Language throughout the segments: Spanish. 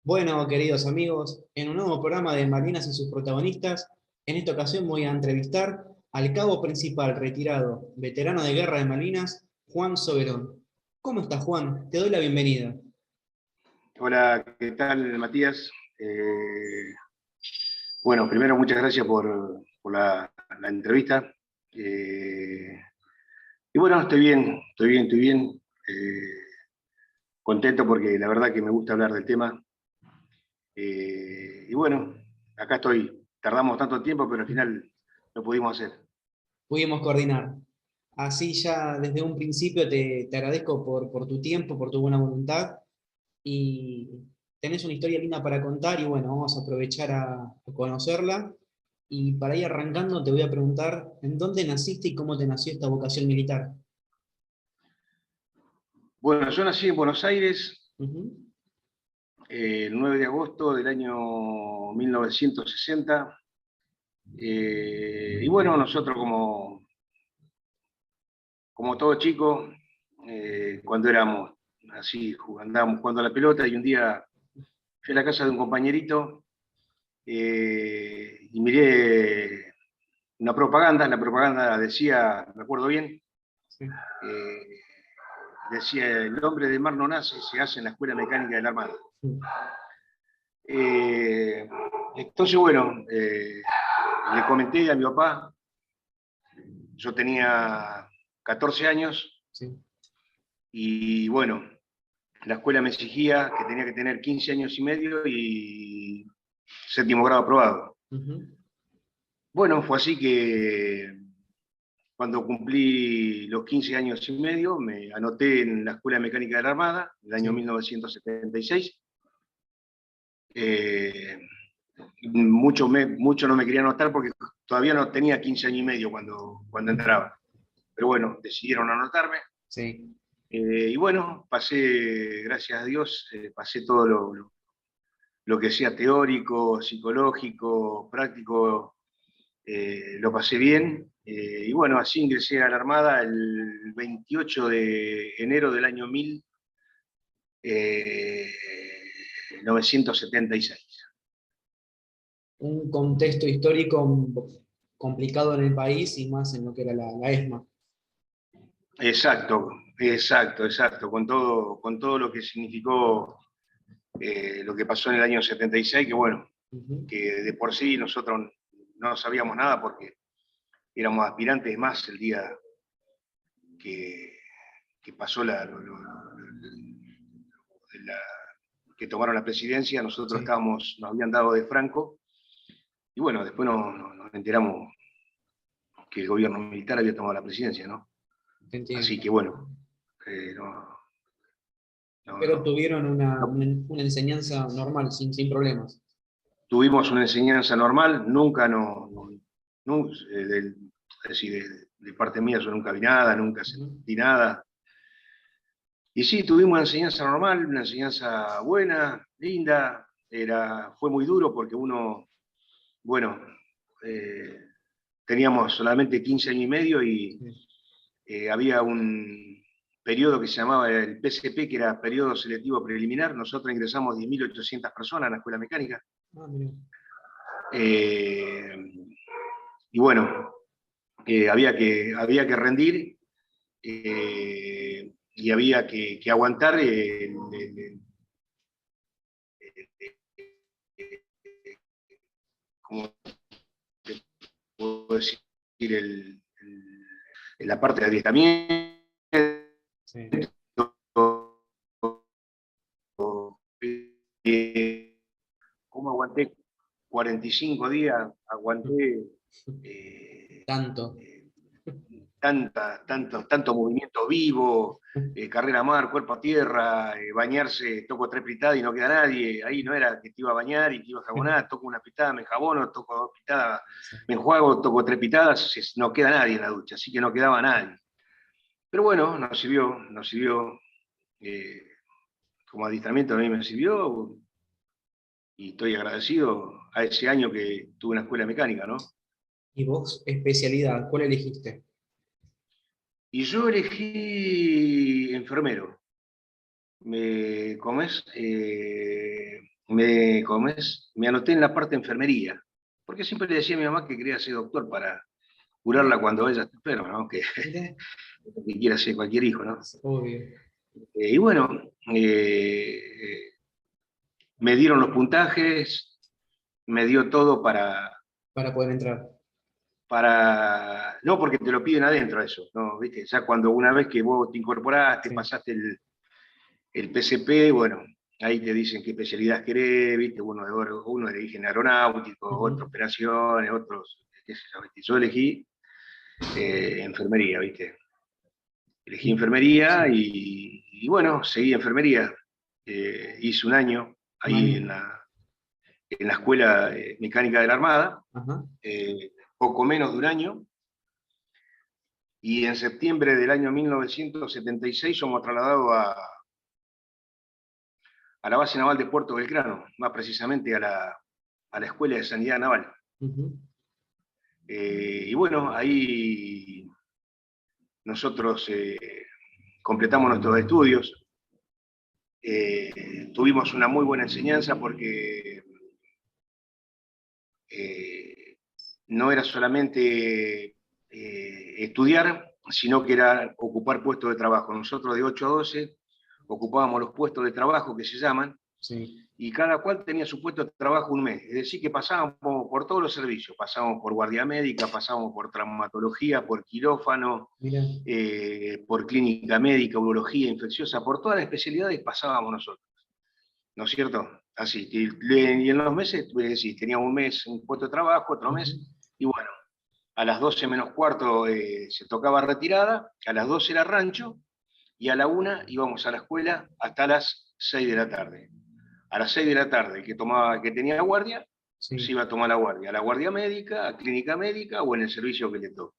Bueno, queridos amigos, en un nuevo programa de Malvinas y sus protagonistas, en esta ocasión voy a entrevistar al cabo principal retirado, veterano de guerra de Malvinas, Juan Soberón. ¿Cómo estás, Juan? Te doy la bienvenida. Hola, ¿qué tal, Matías? Bueno, primero muchas gracias por la entrevista. Eh, y bueno, estoy bien. Contento porque la verdad que me gusta hablar del tema. Y bueno, acá estoy. Tardamos tanto tiempo, pero al final lo pudimos hacer. Pudimos coordinar. Así ya desde un principio te agradezco por tu tiempo, por tu buena voluntad y tenés una historia linda para contar y bueno, vamos a aprovechar a conocerla. Y para ir arrancando te voy a preguntar, ¿en dónde naciste y cómo te nació esta vocación militar? Bueno, yo nací en Buenos Aires Ujú. el 9 de agosto del año 1960. Y bueno, nosotros como todo chico, cuando éramos así, andábamos jugando a la pelota y un día fui a la casa de un compañerito y miré una propaganda, la propaganda decía, me acuerdo bien, Sí. eh, decía, el hombre de mar no nace, se hace en la Escuela Mecánica de la Armada. Eh, entonces, bueno, le comenté a mi papá, yo tenía 14 años Sí. y bueno, la escuela me exigía que tenía que tener 15 años y medio y séptimo grado aprobado. Ujú. Bueno, fue así que cuando cumplí los 15 años y medio me anoté en la Escuela Mecánica de la Armada, en el año Sí. 1976. Eh, mucho no me quería anotar porque todavía no tenía 15 años y medio cuando Ujú. entraba. Pero bueno, decidieron anotarme. Sí. Y bueno, pasé, gracias a Dios, pasé todo lo que sea teórico, psicológico, práctico, lo pasé bien. Y bueno, así ingresé a la Armada el 28 de enero del año 1976. Un contexto histórico complicado en el país y más en lo que era la ESMA. Exacto, con todo lo que significó lo que pasó en el año 76, que bueno, Ujú. que de por sí nosotros no sabíamos nada porque éramos aspirantes más el día que, que pasó que tomaron la presidencia, nosotros Sí. nos habían dado de Franco, y bueno, después nos enteramos que el gobierno militar había tomado la presidencia, ¿no? Te Así entiendo. que bueno, no, no, Pero no, tuvieron una, no. una enseñanza normal, sin problemas. Tuvimos una enseñanza normal, nunca no es decir, de parte mía yo nunca vi nada, nunca Ujú. sentí nada. Y sí, tuvimos una enseñanza normal, una enseñanza buena, linda, fue muy duro porque bueno, eh, teníamos solamente 15 años y medio y Sí. había un periodo que se llamaba el PSP, que era periodo selectivo preliminar. Nosotros ingresamos 10.800 personas a la escuela mecánica. Ah, mira. Eh, y bueno, había que rendir y había que aguantar como te puedo decir, la parte de adiestramiento, Sí. cómo aguanté 45 días, aguanté eh, Tanto. eh, tanto movimiento vivo, carrera a mar, cuerpo a tierra, bañarse, toco tres pitadas y no queda nadie. Ahí no era que te iba a bañar y te iba a jabonar, toco una pitada, me enjabono, toco dos pitadas, Sí. me enjuago, toco tres pitadas, no queda nadie en la ducha, así que no quedaba nadie. Pero bueno, nos sirvió, eh, como adiestramiento a mí me sirvió y estoy agradecido a ese año que tuve una escuela mecánica, ¿no? ¿Y vos, especialidad, cuál elegiste? Y yo elegí enfermero. ¿Cómo es? ¿cómo es? Me anoté en la parte de enfermería, porque siempre le decía a mi mamá que quería ser doctor para curarla cuando ella está enferma, ¿no? Que, Mira, que quiera ser cualquier hijo, ¿no? obvio. Y bueno, me dieron los puntajes, me dio todo Para poder entrar. no porque te lo piden adentro eso, ¿no? ¿Viste? Ya cuando una vez que vos te incorporaste, Sí. pasaste el PCP, bueno, ahí te dicen qué especialidad querés, ¿viste? Uno elige en aeronáutico, otro Ujú. operaciones, otros, qué sé yo, ¿viste? Yo elegí enfermería, ¿viste? Elegí Y- enfermería sí. y bueno, seguí enfermería. Hice un año ahí Mal. en la Escuela Mecánica de la Armada, Ajá. poco menos de un año, y en septiembre del año 1976 somos trasladados a la base naval de Puerto Belgrano, más precisamente a la Escuela de Sanidad Naval. Ujú. Y bueno, ahí nosotros completamos nuestros estudios, tuvimos una muy buena enseñanza porque eh, no era solamente estudiar, sino que era ocupar puestos de trabajo. Nosotros de 8 a 12 ocupábamos los puestos de trabajo que se llaman, Sí. y cada cual tenía su puesto de trabajo un mes. Es decir, que pasábamos por todos los servicios, pasábamos por guardia médica, pasábamos por traumatología, por quirófano, Mira. por clínica médica, urología infecciosa, por todas las especialidades pasábamos nosotros, ¿no es cierto? Así, y en los meses, sí, tenía un mes un puesto de trabajo, otro Ujú. mes, y bueno, a las 12 menos cuarto se tocaba retirada, a las 12 era rancho, y a la 1 íbamos a la escuela hasta las 6 de la tarde. A las 6 de la tarde, que tenía guardia, se Sí. iba a tomar la guardia, a la guardia médica, a clínica médica o en el servicio que le toque.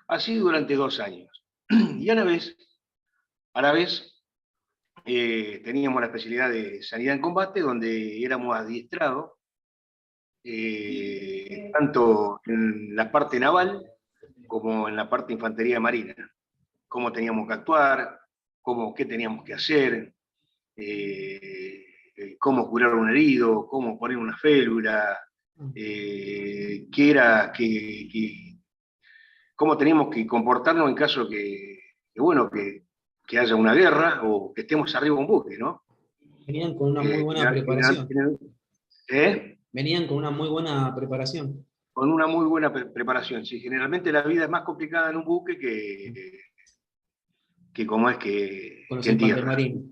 Así durante 2 años. Y a la vez teníamos la especialidad de sanidad en combate, donde éramos adiestrados tanto en la parte naval como en la parte de infantería marina. Cómo teníamos que actuar, qué teníamos que hacer, cómo curar un herido, cómo poner una férula, cómo teníamos que comportarnos en caso que haya una guerra o que estemos arriba de un buque, ¿no? Venían con una muy Eh, buena en- en- preparación. en- ¿eh? Venían con una muy buena preparación. Con una muy buena preparación. Sí, generalmente la vida es más complicada en un buque que como es Con los que en infantes tierra. marinos.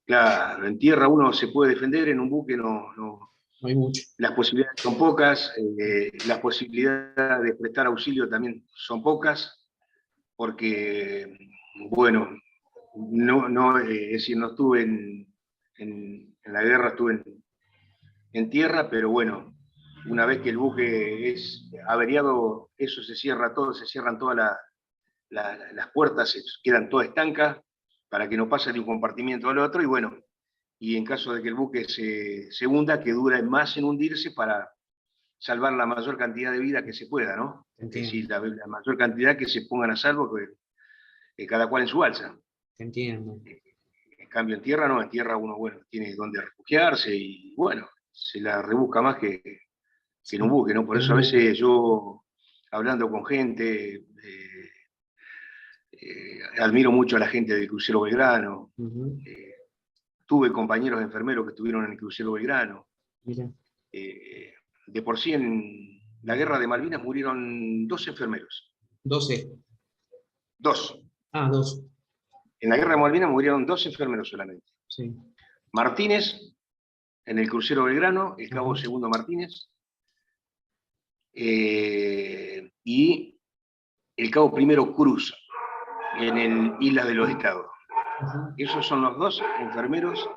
Claro, en tierra uno se puede defender, en un buque no, No hay mucho. las posibilidades son pocas, las posibilidades de prestar auxilio también son pocas, porque, bueno, es decir, no estuve en la guerra, estuve en tierra, pero bueno, una vez que el buque es averiado, eso se cierra todo, se cierran todas las puertas, se quedan todas estancas para que no pase de un compartimiento al otro, y bueno, y en caso de que el buque se hunda, que dura más en hundirse para salvar la mayor cantidad de vida que se pueda, ¿no? Te Es decir, entiendo. la mayor cantidad que se pongan a salvo, que cada cual en su balsa. Te entiendo. En cambio, en tierra no, en tierra uno, bueno, tiene donde refugiarse y, bueno, se la rebusca más que en un Sí. buque, ¿no? Por En eso un a buque. veces yo, hablando con gente, admiro mucho a la gente del crucero Belgrano. Ujú. eh, Tuve compañeros enfermeros que estuvieron en el crucero Belgrano. Mira. Eh, de por sí en la guerra de Malvinas murieron 2 enfermeros. 12. Dos. Ah, dos. En la guerra de Malvinas murieron 2 enfermeros solamente. Sí. Martínez, en el crucero Belgrano, el cabo Ajá. segundo Martínez, y el cabo primero Cruz, en el Isla de los Estados. Ujú. Esos son los 2 enfermeros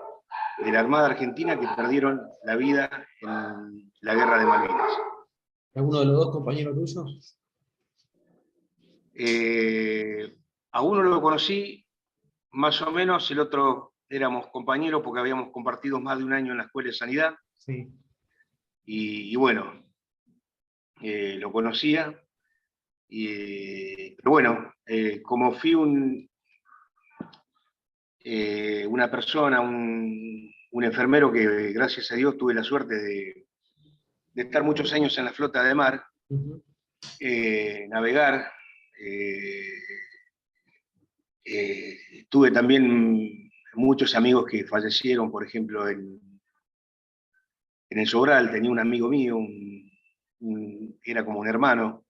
de la Armada Argentina que perdieron la vida en la guerra de Malvinas. ¿Alguno de los dos compañeros tuyos? A uno lo conocí más o menos, el otro éramos compañeros porque habíamos compartido más de un año en la escuela de sanidad, Sí. y bueno, lo conocía, pero bueno, como fui una persona, un un enfermero que, gracias a Dios, tuve la suerte de estar muchos años en la flota de mar, navegar. Tuve también muchos amigos que fallecieron, por ejemplo, en el Sobral tenía un amigo mío, era como un hermano,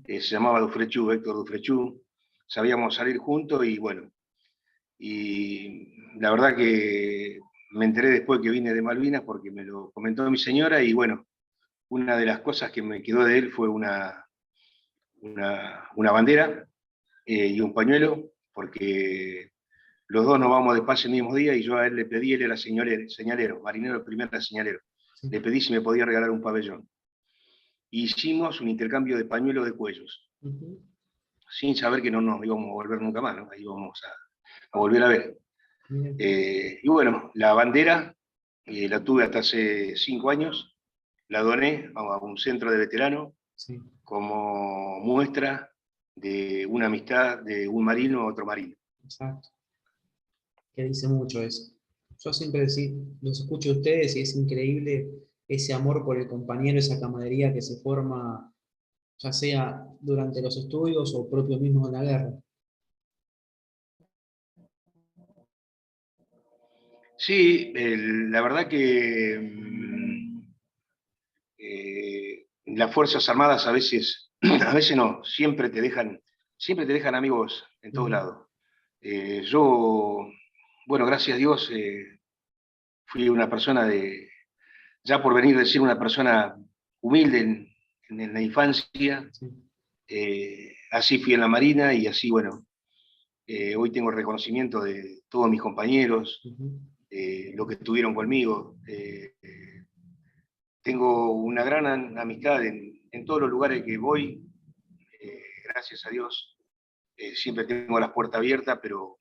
se llamaba Dufrechú, Héctor Dufrechú. Sabíamos salir juntos y bueno, y la verdad que me enteré después que vine de Malvinas porque me lo comentó mi señora y bueno, una de las cosas que me quedó de él fue una bandera y un pañuelo, porque los dos nos vamos de paz el mismo día y yo a él le pedí, él era señalero, marinero de primera señalero, le pedí si me podía regalar un pabellón. Y hicimos un intercambio de pañuelos de cuellos, sin saber que no nos íbamos a volver nunca más, ¿no? Ahí íbamos a volver a ver. Y bueno, la bandera la tuve hasta hace 5 años, la doné a un centro de veteranos como muestra de una amistad de un marino a otro marino. Exacto. Que dice mucho eso. Yo siempre los escucho a ustedes y es increíble ese amor por el compañero, esa camaradería que se forma, ya sea durante los estudios o propio mismo en la guerra. Sí, la verdad que las Fuerzas Armadas a veces, a veces no, siempre te dejan amigos en todos lados. Yo, bueno, gracias a Dios, fui una persona ya por venir de ser una persona humilde en la infancia, así fui en la Marina y así, bueno, hoy tengo el reconocimiento de todos mis compañeros, los que estuvieron conmigo. Tengo una gran amistad en todos los lugares que voy, gracias a Dios. Siempre tengo las puertas abiertas, pero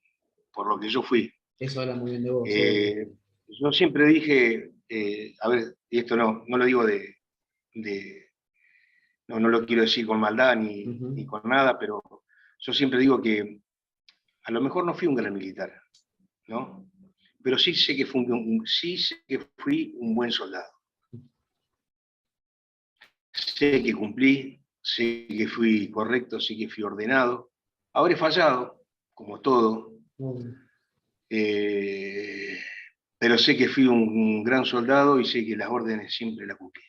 por lo que yo fui. Eso habla muy bien de vos. Yo siempre dije, a ver, y esto no lo digo no lo quiero decir con maldad ni con nada, pero yo siempre digo que a lo mejor no fui un gran militar, ¿no? Pero sí sé que fui un buen soldado. Sé que cumplí, sé que fui correcto, sé que fui ordenado. Habré fallado, como todo, pero sé que fui un gran soldado y sé que las órdenes siempre las cumplí.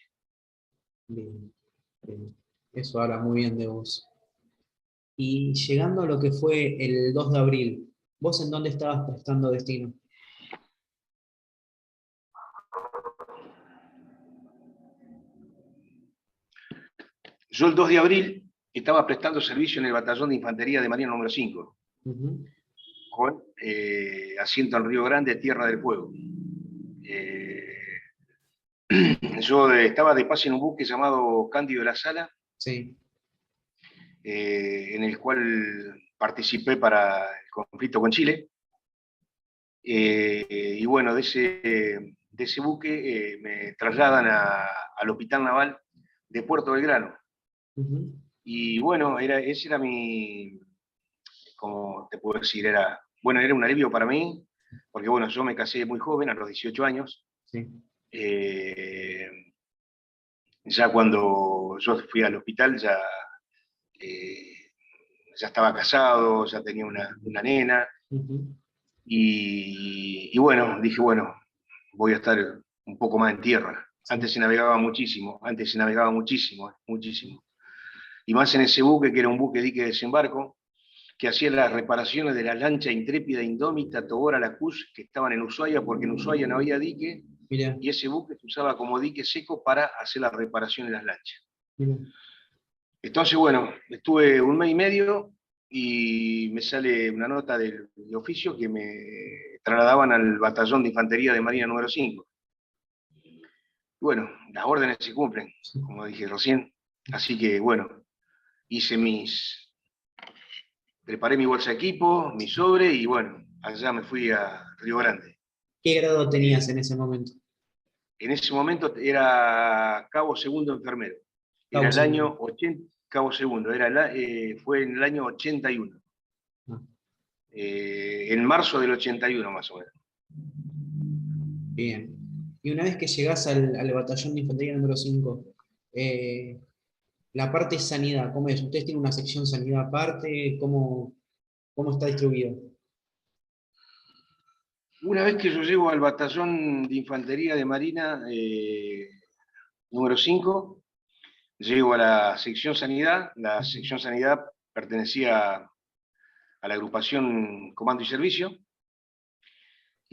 Bien, bien. Eso habla muy bien de vos. Y llegando a lo que fue el 2 de abril, ¿vos en dónde estabas prestando destino? Yo el 2 de abril estaba prestando servicio en el batallón de infantería de Marina número 5, con asiento en Río Grande, Tierra del Fuego. Yo estaba de paso en un buque llamado Cándido de la Sala, Sí. en el cual participé para el conflicto con Chile. Y bueno, de ese buque me trasladan al Hospital Naval de Puerto Belgrano. Y bueno, ese era como te puedo decir, era un alivio para mí, porque bueno, yo me casé muy joven, a los 18 años. Sí. Ya cuando yo fui al hospital, ya estaba casado, ya tenía una nena. Y bueno, dije, bueno, voy a estar un poco más en tierra. Antes se navegaba muchísimo, muchísimo. Y más en ese buque, que era un buque dique de desembarco, que hacía las reparaciones de la lancha Intrépida, Indómita, Togora, Lacuz, que estaban en Ushuaia, porque en Ushuaia no había dique, Mirá. y ese buque se usaba como dique seco para hacer la reparación de las lanchas. Mirá. Entonces, bueno, estuve un mes y medio y me sale una nota de oficio que me trasladaban al batallón de infantería de Marina número 5. Y bueno, las órdenes se cumplen, como dije recién. Así que, bueno, preparé mi bolsa de equipo, mi sobre y bueno, allá me fui a Río Grande. ¿Qué grado tenías en ese momento? En ese momento era cabo segundo enfermero. Era el año 80, cabo segundo, fue en el año 81. En marzo del 81 más o menos. Bien. Y una vez que llegás al batallón de infantería número 5, la parte sanidad, ¿cómo es? ¿Ustedes tienen una sección sanidad aparte? ¿Cómo está distribuido? Una vez que yo llego al batallón de infantería de Marina número 5, llego a la sección sanidad. La Ujú. sección sanidad pertenecía a la agrupación Comando y Servicio.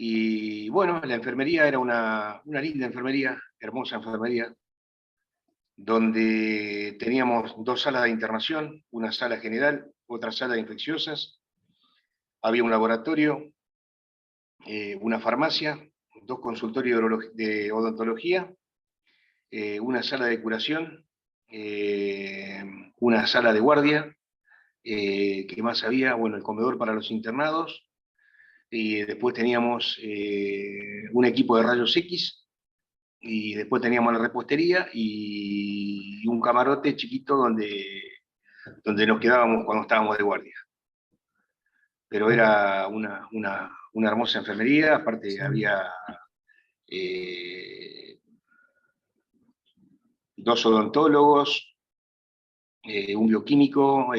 Y bueno, la enfermería era una linda enfermería, hermosa enfermería, donde teníamos dos salas de internación, una sala general, otra sala de infecciosas, había un laboratorio, una farmacia, dos consultorios de odontología, una sala de curación, una sala de guardia, ¿qué más había? Bueno, el comedor para los internados, y después teníamos un equipo de rayos X, y después teníamos la repostería y un camarote chiquito donde nos quedábamos cuando estábamos de guardia. Pero Ah, era una hermosa enfermería, aparte sí. había eh, dos odontólogos, un bioquímico,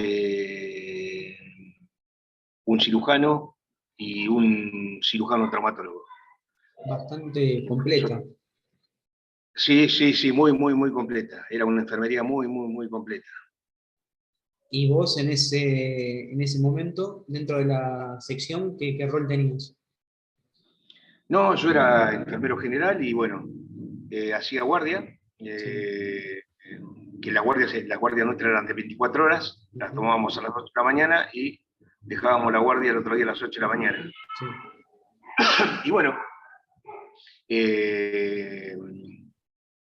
un cirujano y un cirujano traumatólogo. Bastante completa. Sí, sí, sí, muy, muy, muy completa. Era una enfermería muy, muy, muy completa. Y vos en ese momento, dentro de la sección, ¿qué rol tenías? No, yo era enfermero general y bueno, hacía guardia, Sí. que las guardias nuestras eran de 24 horas, las Ujú. tomábamos a las 8 de la mañana y dejábamos la guardia el otro día a las 8 de la mañana. Sí. Y bueno, eh,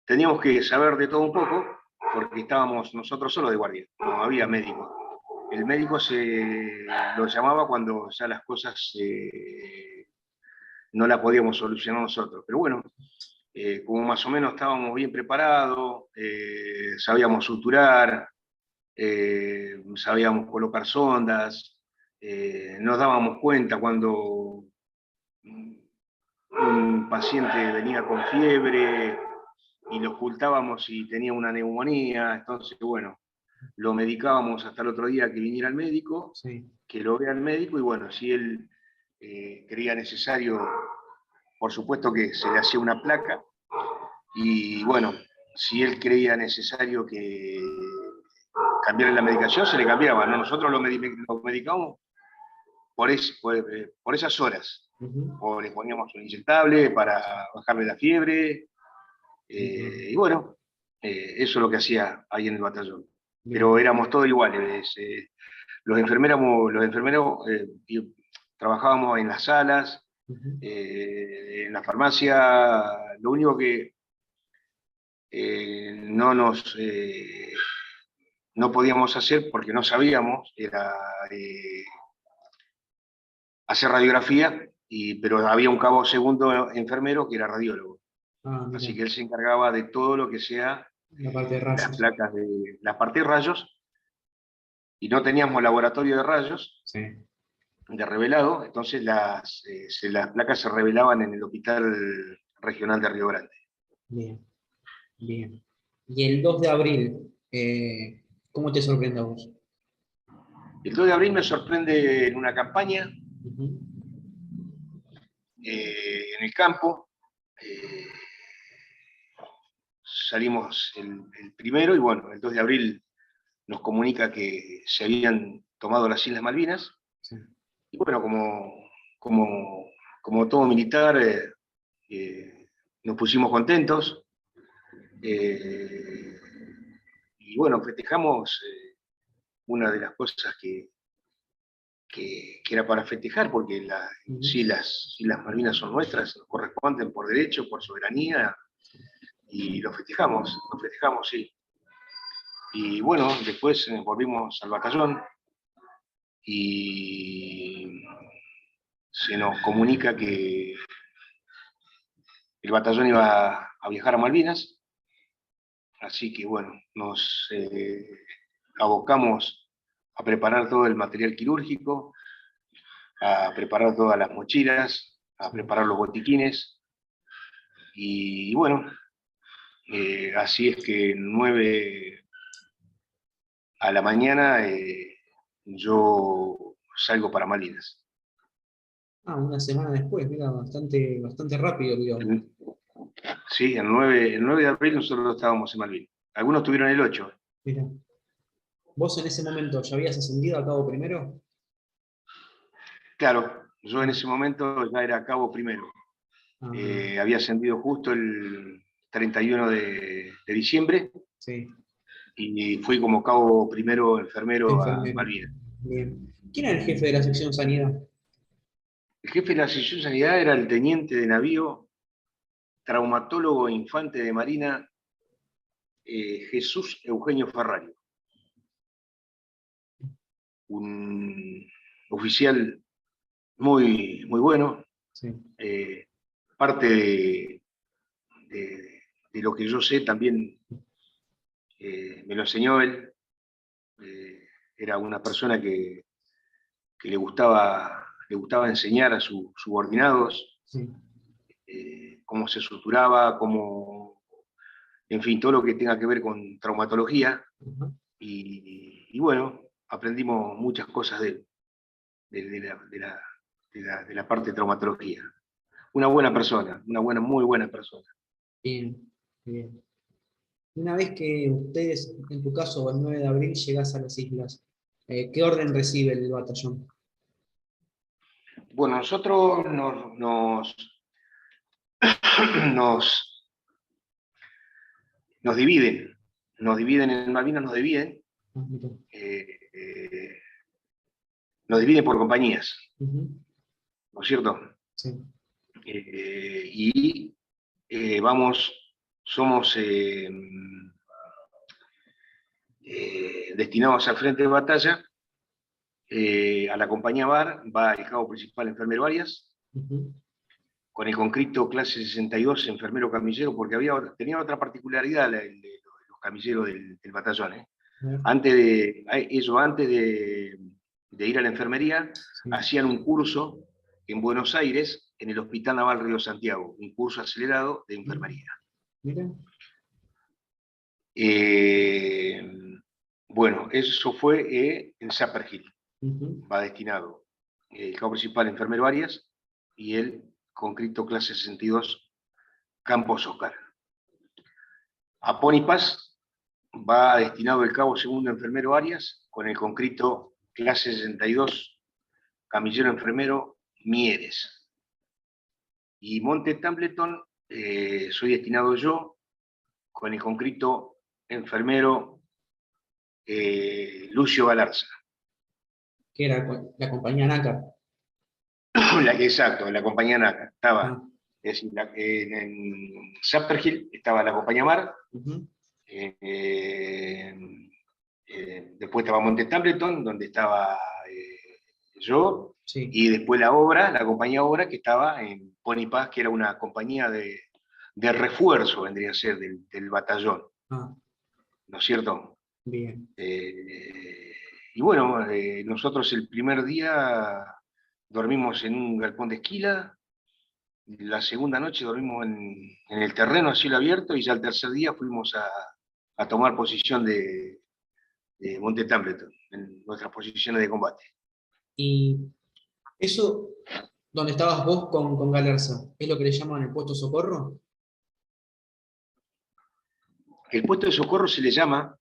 teníamos que saber de todo un poco porque estábamos nosotros solos de guardia, no había médico. El médico se lo llamaba cuando ya las cosas no las podíamos solucionar nosotros. Pero bueno, como más o menos estábamos bien preparados, sabíamos suturar, sabíamos colocar sondas, nos dábamos cuenta cuando un paciente venía con fiebre y lo ocultábamos si tenía una neumonía. Entonces, bueno, lo medicábamos hasta el otro día que viniera el médico, Sí. que lo vea el médico, y bueno, si él creía necesario, por supuesto que se le hacía una placa, y bueno, si él creía necesario que cambiar la medicación, se le cambiaba, ¿no? Nosotros lo medicamos por esas horas, Ujú. o le poníamos un inyectable para bajarle la fiebre, Bien. y bueno, eso es lo que hacía ahí en el batallón. Pero Bien. éramos todos iguales, los enfermeros trabajábamos en las salas, Ujú. en la farmacia. Lo único que no no podíamos hacer porque no sabíamos era hacer radiografía, pero había un cabo segundo enfermero que era radiólogo. Ah, mira, Así que él se encargaba de todo lo que sea la parte de las rayos. placas de la parte de rayos, y no teníamos laboratorio de rayos Sí. de revelado, entonces las placas se revelaban en el Hospital Regional de Río Grande. Bien, bien. Y el 2 de abril, ¿cómo te sorprende a vos? El 2 de abril me sorprende en una campaña Ujú. en el campo. eh, Salimos el primero y bueno, el 2 de abril nos comunica que se habían tomado las Islas Malvinas. Sí. Y bueno, como, como todo militar, nos pusimos contentos. eh, y bueno, festejamos una de las cosas que era para festejar, porque Ujú. sí, sí, las Malvinas son nuestras, nos corresponden por derecho, por soberanía, y lo festejamos, sí. Y bueno, después volvimos al batallón y se nos comunica que el batallón iba a viajar a Malvinas, así que bueno, nos abocamos a preparar todo el material quirúrgico, a preparar todas las mochilas, a Sí. preparar los botiquines, Y bueno, así es que 9 a la mañana yo salgo para Malvinas. Ah, una semana después, mira, bastante rápido, digo. Sí, el 9 de abril nosotros estábamos en Malvinas. Algunos tuvieron el 8. Mira. ¿Vos en ese momento ya habías ascendido a cabo primero? Claro, yo en Ah, ese momento ya era cabo primero. ah, bien. Había ascendido justo el 31 de diciembre Sí, y fui como cabo primero enfermero a enfermero. Malvinas. Bien. ¿Quién era el jefe de la sección sanidad? El jefe de la sección de sanidad era el teniente de navío, traumatólogo e infante de marina, Jesús Eugenio Ferrario, un oficial muy bueno, Sí. eh, parte de lo que yo sé también me lo enseñó él. Era una persona que le gustaba enseñar a sus subordinados Sí. cómo se suturaba, en fin, todo lo que tenga que ver con traumatología. Ajá. Y bueno, aprendimos muchas cosas de la parte de traumatología. Una buena persona, muy buena persona. Bien, bien. Una vez que ustedes, en tu caso, el 9 de abril, llegás a las islas, ¿qué orden recibe el batallón? Bueno, nosotros nos, nos dividen en Malvinas, Ah, mira. eh, eh, nos dividen por compañías, Ujú. ¿no es cierto? Sí. Y somos destinados al frente de batalla. A la compañía VAR va el cabo principal enfermero Arias, Ujú. con el conscripto clase 62 enfermero camillero, porque tenía otra particularidad los camilleros del batallón. A ver, Antes de ir a la enfermería, sí. hacían un curso en Buenos Aires, en el Hospital Naval Río Santiago, un curso acelerado de Mm, enfermería. mira. Eh, bueno, eso fue en Sapper Hill, Ujú. va destinado el cabo principal enfermero Arias y el conscripto clase 62 Campos Oscar. A Ponipas va destinado el cabo segundo enfermero Arias con el conscripto clase 62 camillero enfermero Mieres. Y Monte Templeton soy destinado yo con el conscripto enfermero Lucio Galarza. Que era la compañía NACA. Exacto, la compañía NACA. Estaba, Ah, es decir, en Sapper Hill estaba la compañía Mar, ujú. eh, después estaba Monte Templeton, donde estaba yo, Sí. y después la compañía Obra, que estaba en Pony Pass, que era una compañía de refuerzo, vendría a ser, del batallón, Ah, ¿no es cierto? bien. Y bueno, nosotros el primer día dormimos en un galpón de esquila, la segunda noche dormimos en el terreno a cielo abierto y ya el tercer día fuimos a tomar posición de Monte Templeton, en nuestras posiciones de combate. Y eso, donde estabas vos con Galerza, ¿es lo que le llaman el puesto socorro? El puesto de socorro se le llama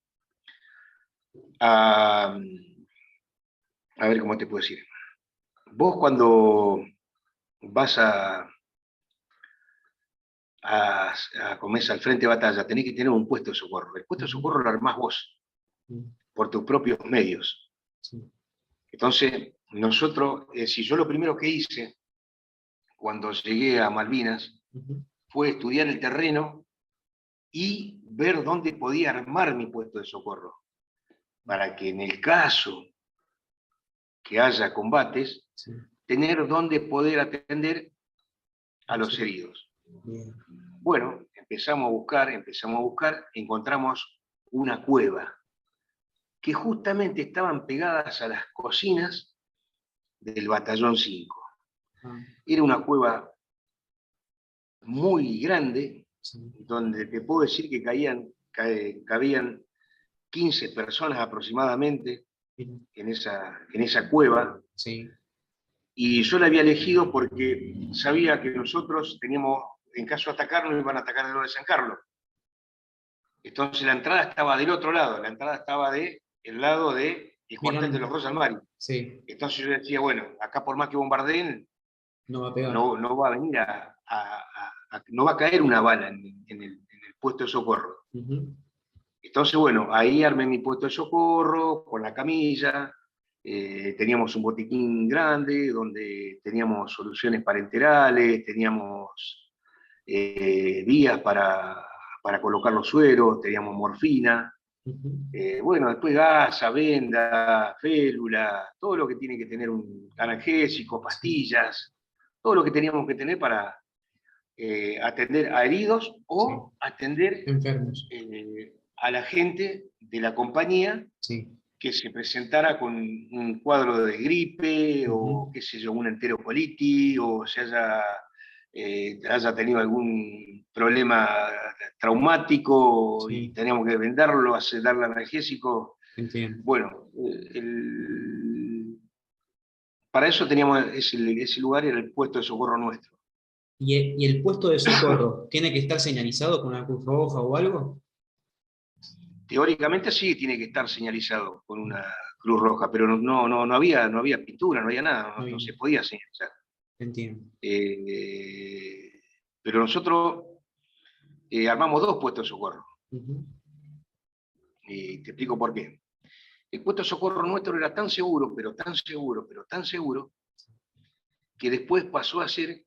a ver cómo te puedo decir. Vos cuando vas a comer al frente de batalla, tenés que tener un puesto de socorro. El puesto de Ujú. socorro lo armás vos, Mm, por tus propios medios. sí. Entonces, si yo lo primero que hice cuando llegué a Malvinas Ujú. fue estudiar el terreno y ver dónde podía armar mi puesto de socorro, para que en el caso que haya combates, Sí. tener dónde poder atender a los Sí. heridos. Bien. Bueno, empezamos a buscar, encontramos una cueva que justamente estaban pegadas a las cocinas del batallón 5. Ah, Era una cueva muy grande, Sí. donde te puedo decir que cabían 15 personas aproximadamente Bien. en esa cueva. Sí. Y yo la había elegido porque sabía que nosotros teníamos, en caso de atacarnos, iban a atacar de lo de San Carlos. Entonces la entrada estaba del otro lado, la entrada estaba del lado del cuartel de Mirando. los Rosas Mari. Sí. Entonces yo decía, bueno, acá por más que bombardeen, No va a pegar. no va a venir no va a caer una bala en el puesto de socorro. Ujú. Entonces, bueno, ahí armé mi puesto de socorro con la camilla, teníamos un botiquín grande donde teníamos soluciones parenterales, teníamos vías para colocar los sueros, teníamos morfina, Ujú. bueno, después gasa, venda, férula, todo lo que tiene que tener un analgésico, Sí. pastillas, todo lo que teníamos que tener para atender a heridos Sí. o atender Enfermos. a la gente de la compañía Sí. que se presentara con un cuadro de gripe o, Ujú. qué sé yo, una enterocolitis o haya tenido algún problema traumático y Sí. teníamos que venderlo, darle analgésico. Entiendo. Bueno, para eso teníamos ese lugar, era el puesto de socorro nuestro. Y el puesto de socorro tiene que estar señalizado con una cruz roja o algo? Teóricamente sí tiene que estar señalizado con una cruz roja, pero no había pintura, no había nada, No no bien. se podía señalizar. Entiendo. Eh, pero nosotros armamos dos puestos de socorro. Ujú. Y te explico por qué. El puesto de socorro nuestro era tan seguro, pero tan seguro, pero tan seguro, que después pasó a ser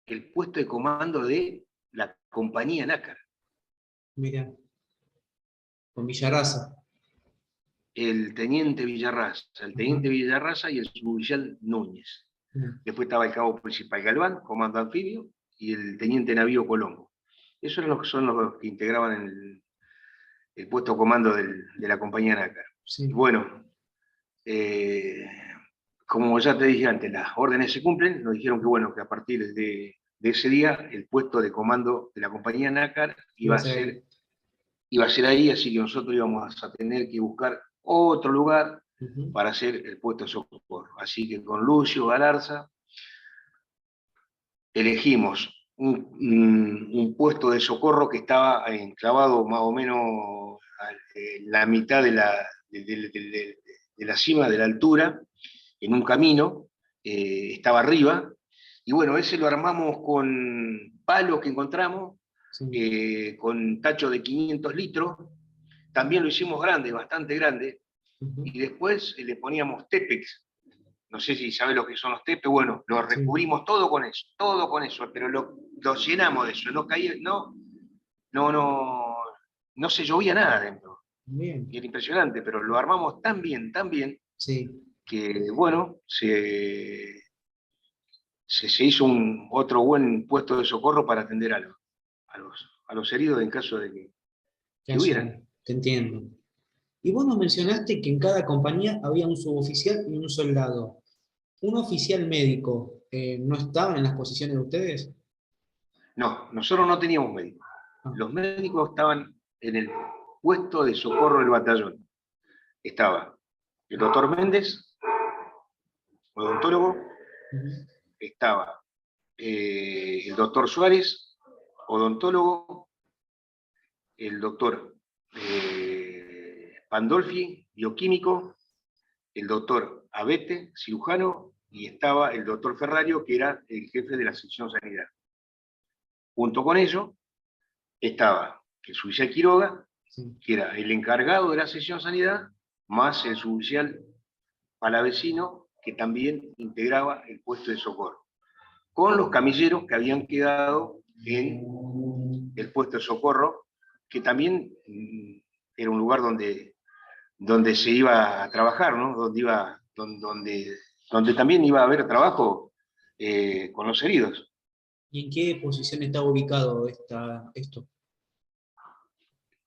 el puesto de comando de la compañía Nácar. Mira, con Villarraza. El Ajá. teniente Villarraza y el suboficial Núñez. Mm. Después estaba el cabo principal Galván, comando anfibio, y el teniente navío Colombo. Esos son los que integraban el puesto de comando de la compañía Nácar. Y Sí. bueno, eh, como ya te dije antes, las órdenes se cumplen, nos dijeron que bueno, que a partir de ese día el puesto de comando de la compañía Nácar Iba a ser ahí. iba a ser ahí, así que nosotros íbamos a tener que buscar otro lugar Ujú. para hacer el puesto de socorro. Así que con Lucio Galarza elegimos un puesto de socorro que estaba enclavado más o menos en la mitad de la cima de la altura, en un camino, estaba arriba, y bueno, ese lo armamos con palos que encontramos, Sí. con tacho de 500 litros, también lo hicimos grande, bastante grande, Ujú. y después le poníamos Tepex. No sé si sabes lo que son los tepes, bueno, lo Sí. recubrimos todo con eso, pero lo llenamos de eso, no caía, no, no, no se llovía nada dentro. Bien. Y era impresionante, pero lo armamos tan bien, Sí. que bueno, se hizo otro buen puesto de socorro para atender a los heridos en caso de Que que haya, hubieran. te entiendo. Y vos nos mencionaste que en cada compañía había un suboficial y un soldado. ¿Un oficial médico no estaba en las posiciones de ustedes? No, nosotros no teníamos médicos. Ah. Los médicos estaban en el puesto de socorro del batallón. Estaba el doctor Méndez, odontólogo, Ujú. estaba el doctor Suárez, odontólogo, el doctor Pandolfi, bioquímico, el doctor Abete, cirujano, y estaba el doctor Ferrario, que era el jefe de la sección sanidad. Junto con ello estaba el suboficial Quiroga, Sí. que era el encargado de la sección sanidad, más el suboficial Palavecino, que también integraba el puesto de socorro, con los camilleros que habían quedado en el puesto de socorro, que también era un lugar donde se iba a trabajar, ¿no? Donde también iba a haber trabajo con los heridos. ¿Y en qué posición estaba ubicado esto?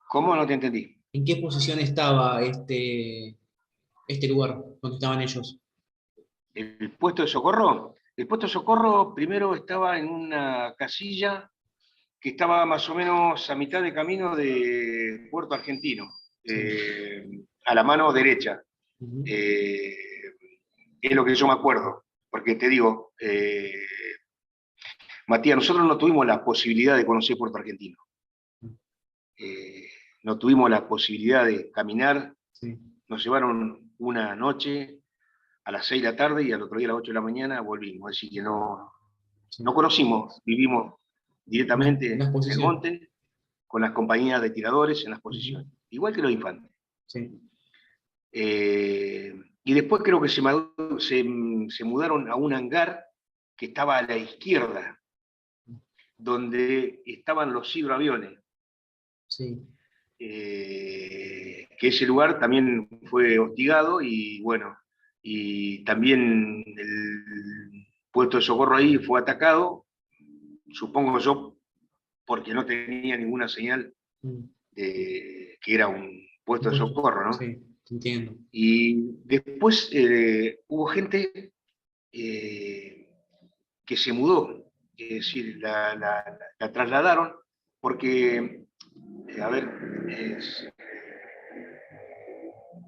¿Cómo? No te entendí. ¿En qué posición estaba este lugar donde estaban ellos? El puesto de socorro primero estaba en una casilla que estaba más o menos a mitad de camino de Puerto Argentino, a la mano derecha. Ujú. Es lo que yo me acuerdo, porque te digo, Matías, nosotros no tuvimos la posibilidad de conocer Puerto Argentino. No tuvimos la posibilidad de caminar. Sí, Nos llevaron una noche a las 6 de la tarde y al otro día a las 8 de la mañana volvimos. Así que sí. no conocimos, vivimos En la directamente en el exposición. monte, con las compañías de tiradores en las Ujú. posiciones, igual que los infantes. Sí, Y después creo que se mudaron a un hangar que estaba a la izquierda, donde estaban los hidroaviones. sí. Que ese lugar también fue hostigado y bueno, y también el puesto de socorro ahí fue atacado, supongo yo, porque no tenía ninguna señal Mm. de que era un puesto de Bueno, socorro, ¿no? sí, te entiendo. Y después hubo gente eh, que se mudó, es decir, la trasladaron, porque, a ver,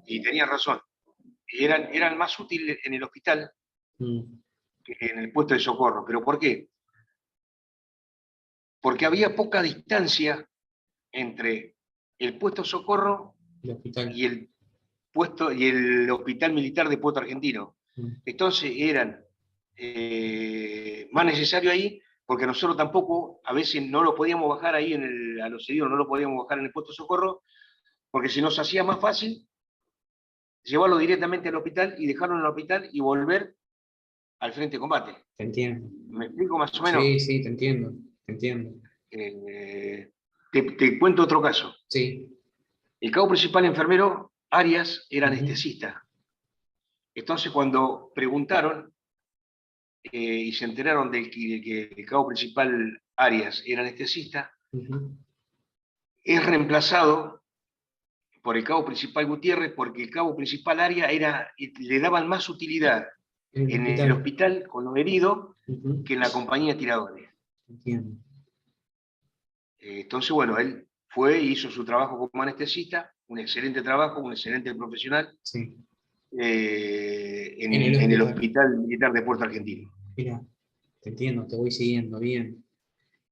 y tenías razón, eran más útiles en el hospital Mm. que en el puesto de socorro. ¿Pero por qué? Porque había poca distancia entre el puesto de socorro El hospital. y el hospital militar de Puerto Argentino. Mm. Entonces eran más necesarios ahí, porque nosotros tampoco a veces no lo podíamos bajar ahí a los heridos, no lo podíamos bajar en el puesto de socorro, porque si nos hacía más fácil llevarlo directamente al hospital y dejarlo en el hospital y volver al frente de combate. Te entiendo. ¿Me explico más o menos? Sí, sí, te entiendo. Te entiendo. Te cuento otro caso. Sí. El cabo principal enfermero, Arias, era Ujú. anestesista. Entonces, cuando preguntaron y se enteraron de que el cabo principal, Arias, era anestesista, Ujú. es reemplazado por el cabo principal Gutiérrez, porque el cabo principal Arias le daban más utilidad En el en el hospital. hospital con los heridos Ujú. que en la compañía de tiradores. Entiendo. Entonces, bueno, él fue e hizo su trabajo como anestesista, un excelente trabajo, un excelente profesional, Sí. En el en el hospital. Hospital Militar de Puerto Argentino. Mira, te entiendo, te voy siguiendo bien.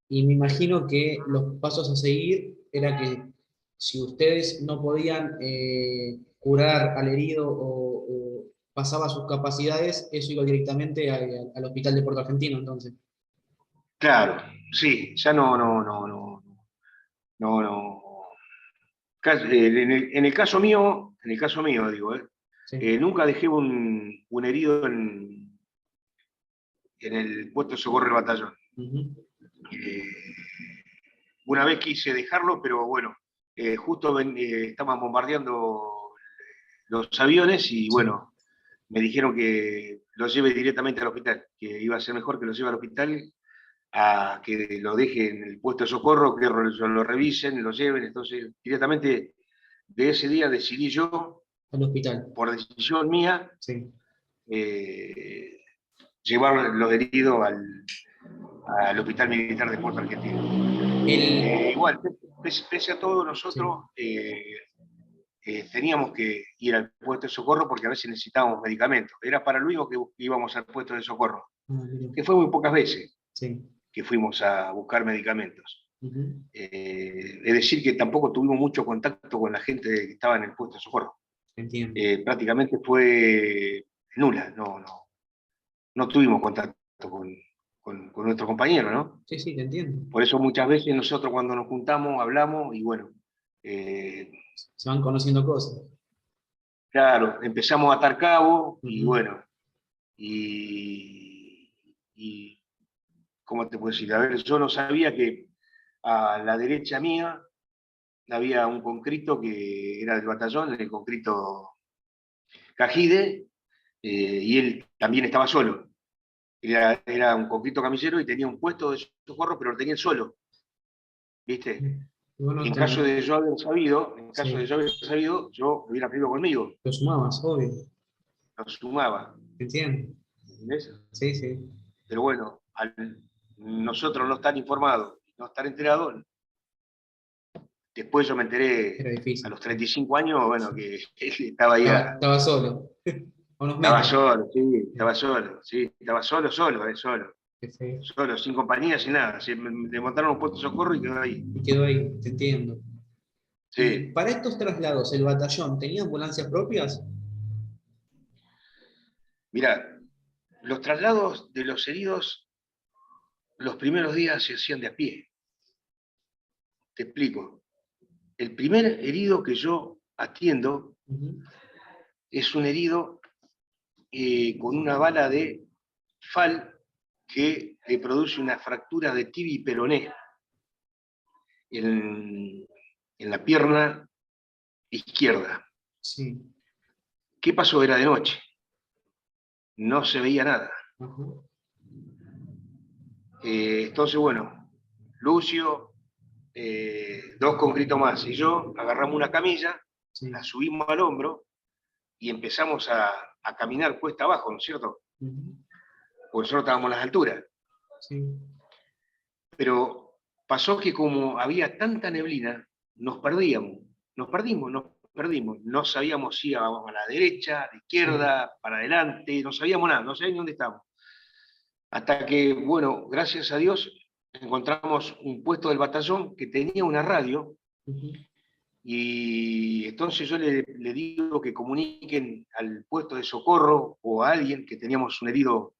Y me imagino que los pasos a seguir era que si ustedes no podían curar al herido o pasaba sus capacidades, eso iba directamente al hospital de Puerto Argentino, entonces. Claro, sí, ya no. En el caso mío, digo, Sí. nunca dejé un herido en el puesto de socorro del batallón. Ujú. Eh, una vez quise dejarlo, pero bueno, justo estaban bombardeando los aviones y Sí. bueno, me dijeron que lo lleve directamente al hospital, que iba a ser mejor que lo lleve al hospital a que lo deje en el puesto de socorro, que lo revisen, lo lleven. Entonces, directamente de ese día decidí yo, Al hospital. por decisión mía, Sí. eh, llevar los heridos al Hospital Militar de Puerto Argentino. El, Igual, pese a todo, nosotros sí. teníamos que ir al puesto de socorro porque a veces necesitábamos medicamentos. Era para lo único que íbamos al puesto de socorro, Ah, mira. que fue muy pocas veces Sí. que fuimos a buscar medicamentos. Ujú. Es decir, que tampoco tuvimos mucho contacto con la gente que estaba en el puesto de socorro. Entiendo. Prácticamente fue nula, no tuvimos contacto con nuestro compañero, ¿no? Sí, sí, te entiendo. Por eso muchas veces nosotros cuando nos juntamos hablamos y bueno, eh, Se van conociendo cosas. claro, empezamos a atar cabo y Ujú. bueno, y ¿cómo te puedo decir? A ver, yo no sabía que a la derecha mía había un conscripto que era del batallón, el conscripto Cajide, y él también estaba solo. Era un conscripto camisero y tenía un puesto de socorro, pero lo tenía él solo, ¿viste? Y bueno, En caso de yo haber sabido, sí, yo me hubiera pedido conmigo, lo sumabas, obvio. lo sumaba, Te entiendo. ¿entendés? Sí, sí. Pero bueno, al nosotros no estar informados no estar enterado. Después yo me enteré Era a difícil. los 35 años, bueno, que estaba ahí, Estaba solo. A unos estaba metros. solo, sí, estaba solo, solo. Qué feo. Solo, sin compañía, sin nada. Le montaron un puesto de socorro y quedó ahí. Y quedó ahí, te entiendo. Y Sí. para estos traslados, ¿el batallón tenía ambulancias propias? Mirá, los traslados de los heridos, los primeros días se hacían de a pie. Te explico. El primer herido que yo atiendo Ujú. es un herido con una bala de FAL que le produce una fractura de tibia y peroné en, en la pierna izquierda. Sí. ¿Qué pasó? Era de noche. No se veía nada. Ajá. Entonces, bueno, Lucio, dos concretos más y yo agarramos una camilla, la Sí. subimos al hombro y empezamos a caminar cuesta abajo, ¿no es cierto? Ujú. Porque nosotros estábamos a las alturas. Sí. Pero pasó que como había tanta neblina, nos perdimos. No sabíamos si íbamos a la derecha, a la Sí. izquierda, para adelante, no sabíamos nada, no sabíamos ni dónde estábamos. Hasta que, bueno, gracias a Dios, encontramos un puesto del batallón que tenía una radio Ujú. y entonces yo le digo que comuniquen al puesto de socorro o a alguien que teníamos un herido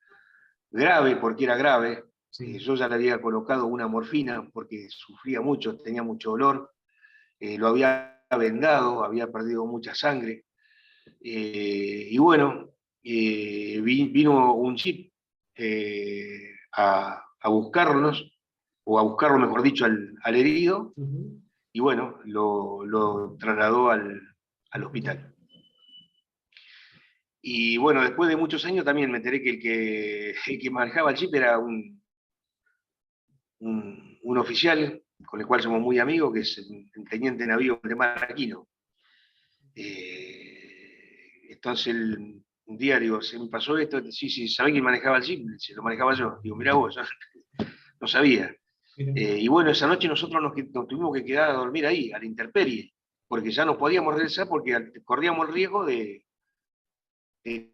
grave, porque era grave. Sí. Yo ya le había colocado una morfina porque sufría mucho, tenía mucho dolor, lo había vendado, había perdido mucha sangre. Y bueno, vino un chip a buscarnos, o a buscarlo, mejor dicho, al herido, Ujú. y bueno, lo trasladó al hospital. Y bueno, después de muchos años también me enteré que el que manejaba el chip era un oficial con el cual somos muy amigos, que es el teniente navío de Aquino. Entonces un día digo, se me pasó esto, sí, sí, ¿sabés quién manejaba el chip? Se lo manejaba yo. Digo, mirá vos, yo no sabía. Mira. Y bueno, esa noche nosotros nos tuvimos que quedar a dormir ahí, a la intemperie, porque ya no podíamos regresar porque corríamos el riesgo de que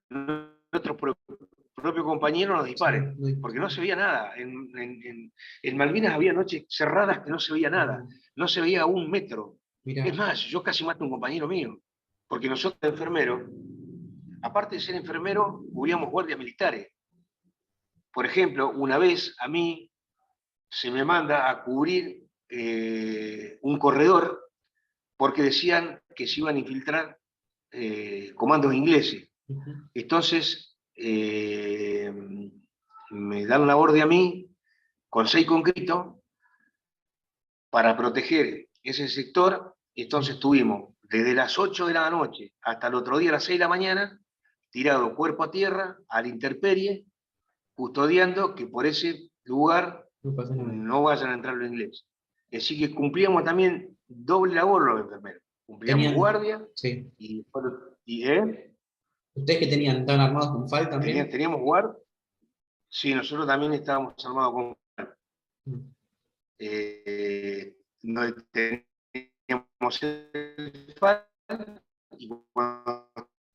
nuestros propios compañeros nos Sí. disparen, porque no se veía nada. En Malvinas había noches cerradas que no se veía nada, no se veía a 1 metro. Es Mira. más, yo casi mato a un compañero mío, porque nosotros enfermeros, aparte de ser enfermeros, cubríamos guardias militares. Por ejemplo, una vez a mí se me manda a cubrir un corredor porque decían que se iban a infiltrar comandos ingleses. Ujú. Entonces, me dan la orden a mí, con 6 concretos, para proteger ese sector. Y entonces Sí. estuvimos desde las 8 de la noche hasta el otro día a las 6 de la mañana, tirado cuerpo a tierra, a la intemperie, custodiando que por ese lugar No pasa nada. no vayan a entrar los ingleses. Así que cumplíamos también doble labor los enfermeros. Cumplíamos Tenían, guardia sí. y ¿Ustedes que tenían tan armados con FAL también? teníamos guardia. Sí, nosotros también estábamos armados con Mm. no teníamos el FAL y cuando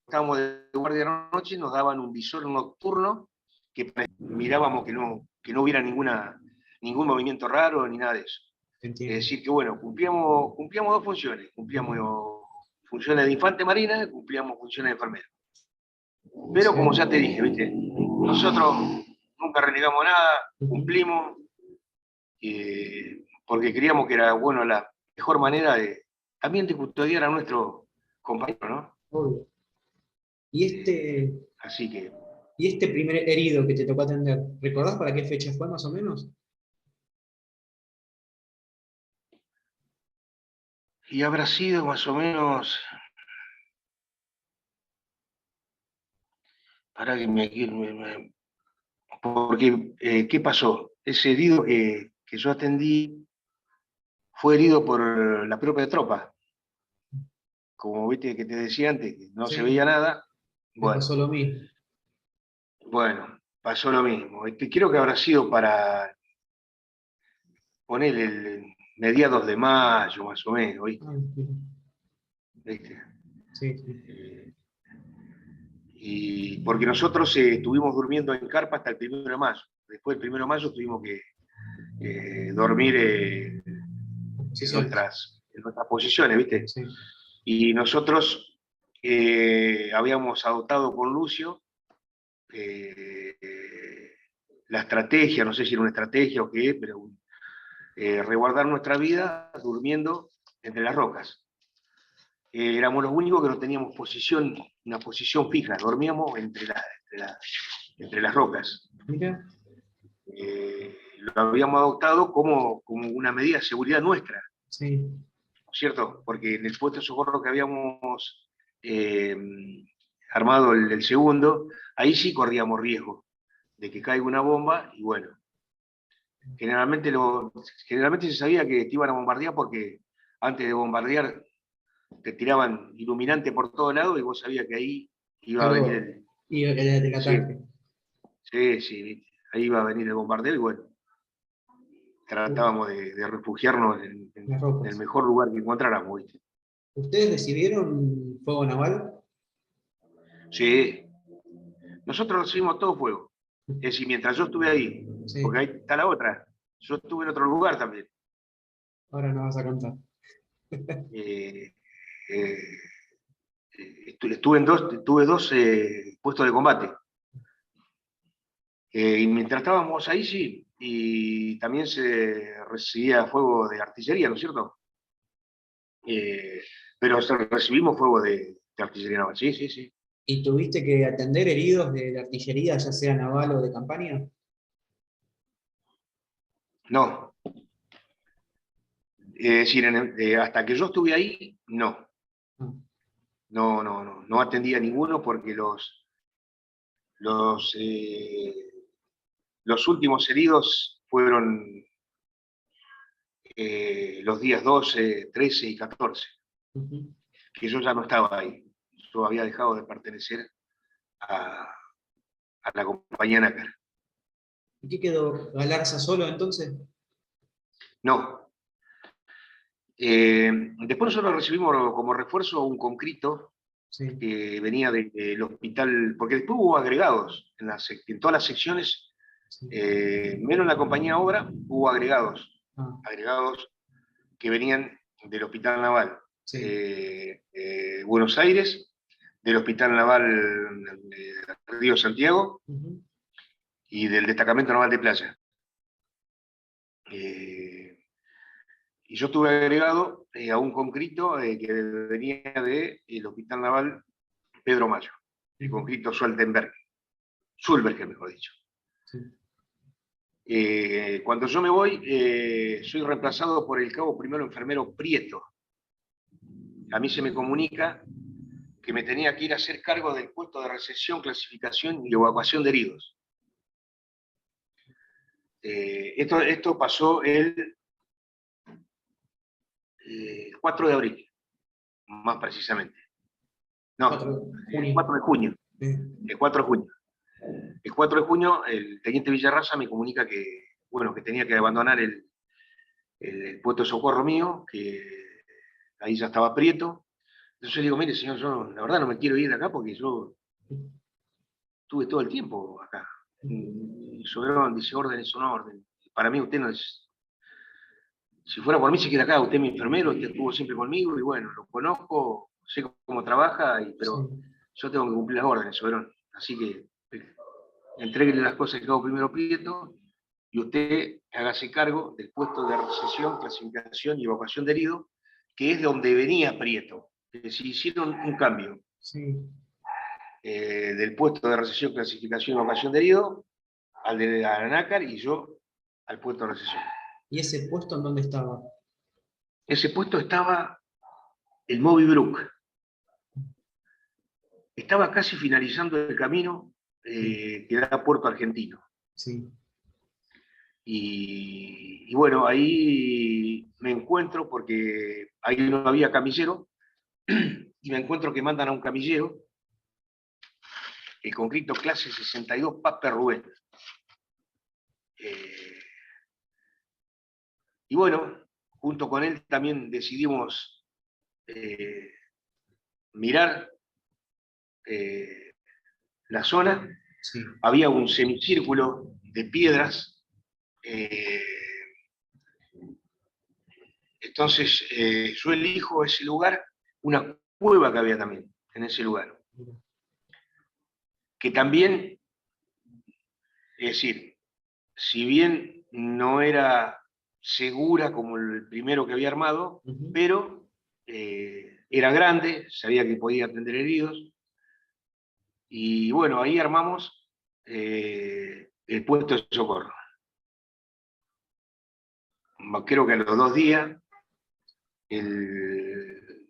estábamos de guardia de noche nos daban un visor nocturno que mirábamos que no hubiera ningún movimiento raro ni nada de eso. Es Entiendo. decir, que bueno, cumplíamos dos funciones. Cumplíamos Ujú. funciones de infante marina, cumplíamos funciones de enfermero. Pero como Sí. ya te dije, ¿viste? Nosotros nunca renegamos nada, Ujú. cumplimos, porque creíamos que era bueno la mejor manera de también de custodiar a nuestro compañero, ¿no? Obvio. ¿Y este, Así que, y este primer herido que te tocó atender, recordás para qué fecha fue más o menos? y habrá sido más o menos, para que porque, ¿qué pasó? Ese herido que yo atendí fue herido por la propia tropa. Como viste que te decía antes, que no se veía Sí, nada. me Bueno, pasó lo mismo. bueno, pasó lo mismo. Creo que habrá sido para ponele el mediados de mayo, más o menos, ¿viste? Ah, mira. ¿Viste? Sí, sí. Y porque nosotros estuvimos durmiendo en carpa hasta el 1 de mayo. Después del 1 de mayo tuvimos que dormir Posiciones. en nuestras posiciones, ¿viste? Sí. Y nosotros habíamos adoptado con Lucio eh, la estrategia, no sé si era una estrategia o qué es, pero resguardar nuestra vida durmiendo entre las rocas. Éramos los únicos que no teníamos una posición fija, dormíamos entre las rocas. Mira, Lo habíamos adoptado como una medida de seguridad nuestra, sí. ¿cierto? Porque en el puesto de socorro que habíamos eh, armado el segundo, ahí sí corríamos riesgo de que caiga una bomba y bueno, generalmente, generalmente se sabía que te iban a bombardear porque antes de bombardear te tiraban iluminante por todos lados y vos sabías que ahí iba a venir Algo. el... Y el Sí, ataque. sí, sí, ahí iba a venir el bombardeo y bueno, Uh, tratábamos de refugiarnos las en el rocas. mejor lugar que encontráramos, ¿viste? ¿Ustedes recibieron fuego naval? Sí, nosotros recibimos todo fuego. Es decir, mientras yo estuve ahí, porque Sí. ahí está la otra, yo estuve en otro lugar también. Ahora nos vas a contar. Eh, eh, tuve dos puestos de combate. Y mientras estábamos ahí, sí, y también se recibía fuego de artillería, ¿no es cierto? Eh, pero recibimos fuego de artillería naval, sí, sí, sí. ¿Y tuviste que atender heridos de artillería, ya sea naval o de campaña? No, es decir, hasta que yo estuve ahí, no, Ah, no atendía a ninguno porque los, los últimos heridos fueron los días 12, 13 y 14, ujú. que yo ya no estaba ahí. Yo había dejado de pertenecer a, a la compañía Nácar. ¿Y qué quedó? ¿Galarza solo entonces? No. Después nosotros recibimos como refuerzo un conscripto Sí, que venía del hospital, porque después hubo agregados en todas las secciones, sí. menos en la compañía Obra, hubo Ah, agregados que venían del Hospital Naval sí. Buenos Aires, del Hospital Naval Río Santiago Ujú. y del Destacamento Naval de Playa. Eh, y yo estuve agregado a un conscripto que venía del Hospital Naval Pedro Mayo, el Ujú. conscripto Sulberger, mejor dicho. Sí. Cuando yo me voy, soy reemplazado por el cabo primero enfermero Prieto. A mí se me comunica que me tenía que ir a hacer cargo del puesto de recepción, clasificación y evacuación de heridos. Esto pasó el 4 de abril, más precisamente. No, 4 de el junio. 4 de junio. Sí. El 4 de junio. El 4 de junio, el teniente Villarraza me comunica que, bueno, que tenía que abandonar el puesto de socorro mío, que ahí ya estaba Prieto. Entonces yo digo, mire, señor, yo la verdad no me quiero ir de acá porque yo estuve todo el tiempo acá. Y Soberón dice, órdenes son órdenes. Para mí usted no es... Si fuera por mí, se queda acá. Usted es mi enfermero, usted estuvo siempre conmigo y bueno, lo conozco, sé cómo trabaja, Sí. pero yo tengo que cumplir las órdenes, Soberón. Así que entréguele las cosas que hago primero Prieto y usted hágase cargo del puesto de recesión, clasificación y evacuación de herido, que es de donde venía Prieto. Que si hicieron un cambio Sí. del puesto de recesión, clasificación y evacuación de herido al de la NACAR y yo al puesto de recesión. ¿Y ese puesto en dónde estaba? Ese puesto estaba el Moby Brook. Estaba casi finalizando el camino Sí. que da a Puerto Argentino. Sí. Y bueno, ahí me encuentro porque ahí no había camillero y me encuentro que mandan a un camillero, el conscripto clase 62, Pape Rubén. Eh, Y bueno, junto con él también decidimos mirar la zona. Sí. Había un semicírculo de piedras. Entonces yo elijo ese lugar, una cueva que había también en ese lugar, que también, es decir, si bien no era segura como el primero que había armado, pero era grande, sabía que podía atender heridos, y bueno, ahí armamos el puesto de socorro. Creo que a los 2 días, el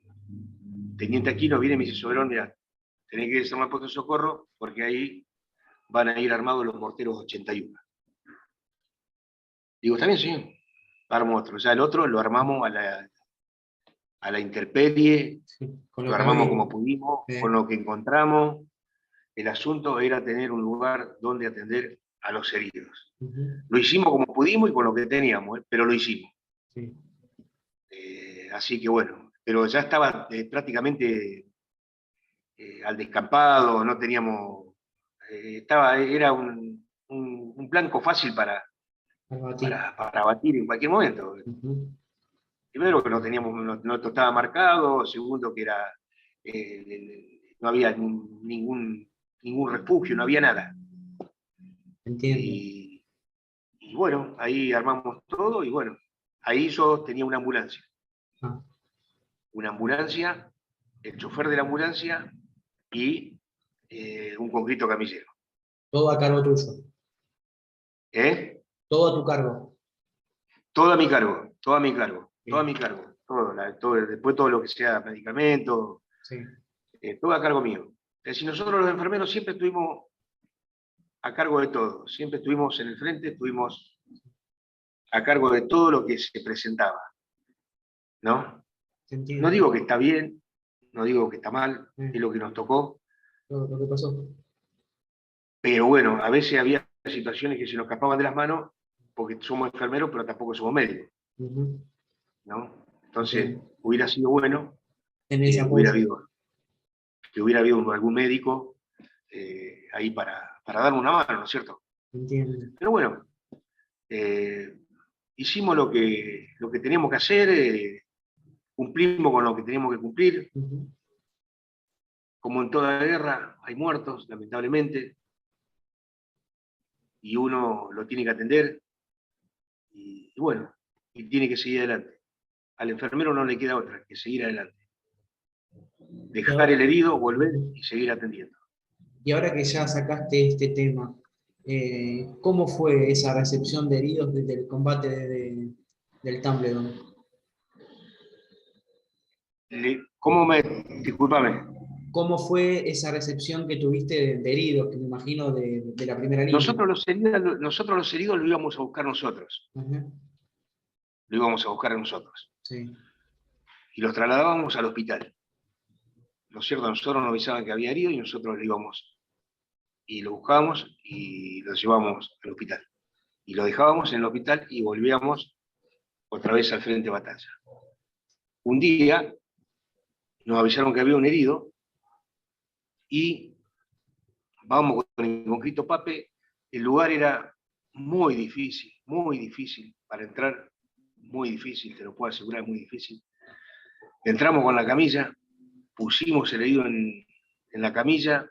teniente Aquino viene y me dice: Soberón, mirá, tenés que desarmar el puesto de socorro porque ahí van a ir armados los morteros 81. Digo: está bien, señor, armo otro. O sea, el otro lo armamos a la intemperie, Sí, con lo lo que armamos había. como pudimos, con lo que encontramos. El asunto era tener un lugar donde atender a los heridos. Lo hicimos como pudimos y con lo que teníamos, pero lo hicimos. Sí. Así que bueno, pero ya estaba prácticamente al descampado, no teníamos, era un blanco fácil Albatí. para abatir en cualquier momento. Primero que no teníamos, no estaba marcado, segundo que era, no había ningún refugio, no había nada. Entiendo. Y bueno, ahí armamos todo y bueno, ahí yo tenía Ah, una ambulancia, el chofer de la ambulancia y un concreto camillero. todo a cargo tuyo. ¿Eh? Todo a tu cargo. Todo a mi cargo, todo a mi cargo, todo a Bien. mi cargo, después todo lo que sea medicamento, Sí. todo a cargo mío. Es decir, nosotros los enfermeros siempre estuvimos a cargo de todo, siempre estuvimos en el frente, estuvimos a cargo de todo lo que se presentaba, ¿no? Te No entiendo. digo que está bien, no digo que está mal, es lo que nos tocó, Todo lo que pasó. pero bueno, a veces había situaciones que se nos escapaban de las manos porque somos enfermeros, pero tampoco somos médicos, ¿no? Entonces, Entiendo. hubiera sido bueno En ese que hubiera apoyo. habido, que hubiera habido algún médico ahí para darme una mano, ¿no es cierto? Entiendo. Pero bueno, eh, hicimos lo que teníamos que hacer, cumplimos con lo que teníamos que cumplir. Como en toda guerra, hay muertos, lamentablemente, y uno lo tiene que atender, y bueno, y tiene que seguir adelante. Al enfermero no le queda otra que seguir adelante. Y Dejar ahora, el herido, volver y seguir atendiendo. y ahora que ya sacaste este tema, ¿cómo fue esa recepción de heridos desde el combate del Tumbledon? ¿Cómo me, discúlpame, ¿Cómo fue esa recepción que tuviste de heridos, que me imagino de la primera línea? nosotros los heridos lo íbamos a buscar nosotros, Ajá. lo íbamos a buscar nosotros, Sí. y los trasladábamos al hospital. Lo cierto, nosotros nos avisaban que había herido y nosotros lo íbamos y lo buscábamos y lo llevábamos al hospital. Y lo dejábamos en el hospital y volvíamos otra vez al frente de batalla. Un día nos avisaron que había un herido y vamos con el concreto Pape. El lugar era muy difícil para entrar, muy difícil, te lo puedo asegurar, muy difícil. Entramos con la camilla, pusimos el herido en la camilla,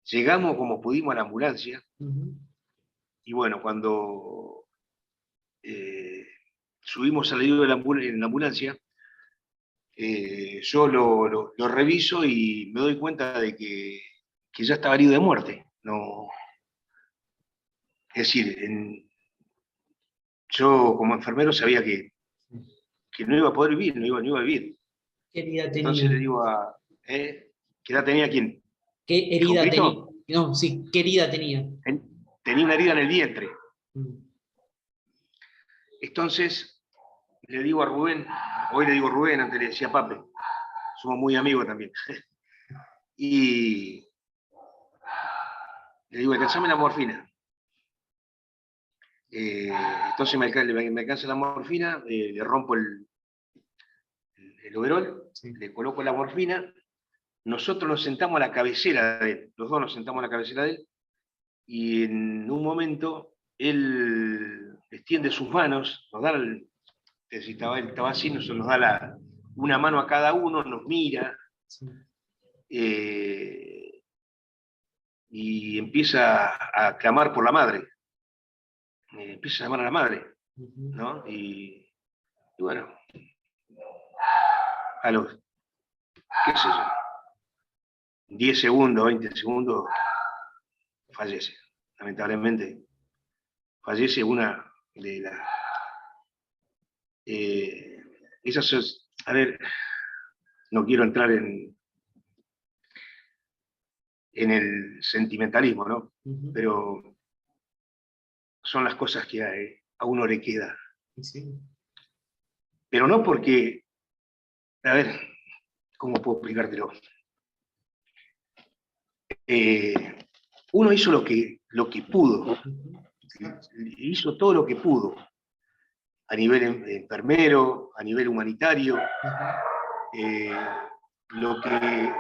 llegamos como pudimos a la ambulancia y bueno, cuando subimos al herido en la ambulancia, yo lo reviso y me doy cuenta de que ya estaba herido de muerte. No, es decir, yo como enfermero sabía que no iba a poder vivir, no iba a vivir. ¿Qué herida Entonces tenía? le digo ¿qué edad tenía quién? ¿Qué ¿El herida tenía? concreto? No, sí, ¿qué herida tenía? Tenía una herida en el vientre. Mm. Entonces le digo a Rubén, hoy le digo Rubén, antes le decía Pape, somos muy amigos también. Y le digo, alcanzame la morfina. Entonces me alcanza la morfina, le rompo el overol, Sí. le coloco la morfina, nosotros nos sentamos a la cabecera de él, los dos nos sentamos a la cabecera de él, y en un momento él extiende sus manos, nos da, si estaba así, nos da una mano a cada uno, nos mira, Sí. Y empieza a clamar por la madre, empieza a llamar a la madre, Ujú. ¿no? Y bueno, a los, qué sé yo, 10 segundos, 20 segundos, fallece. Lamentablemente, fallece una de las... esas es, a ver, no quiero entrar en el sentimentalismo, ¿no? Ujú. Pero son las cosas que a uno le queda. Y sí. Pero no porque, a ver, ¿cómo puedo explicártelo? Eh, Uno hizo lo que pudo, Ujú. Exacto. hizo todo lo que pudo, a nivel enfermero, a nivel humanitario, Ujú. eh, lo que,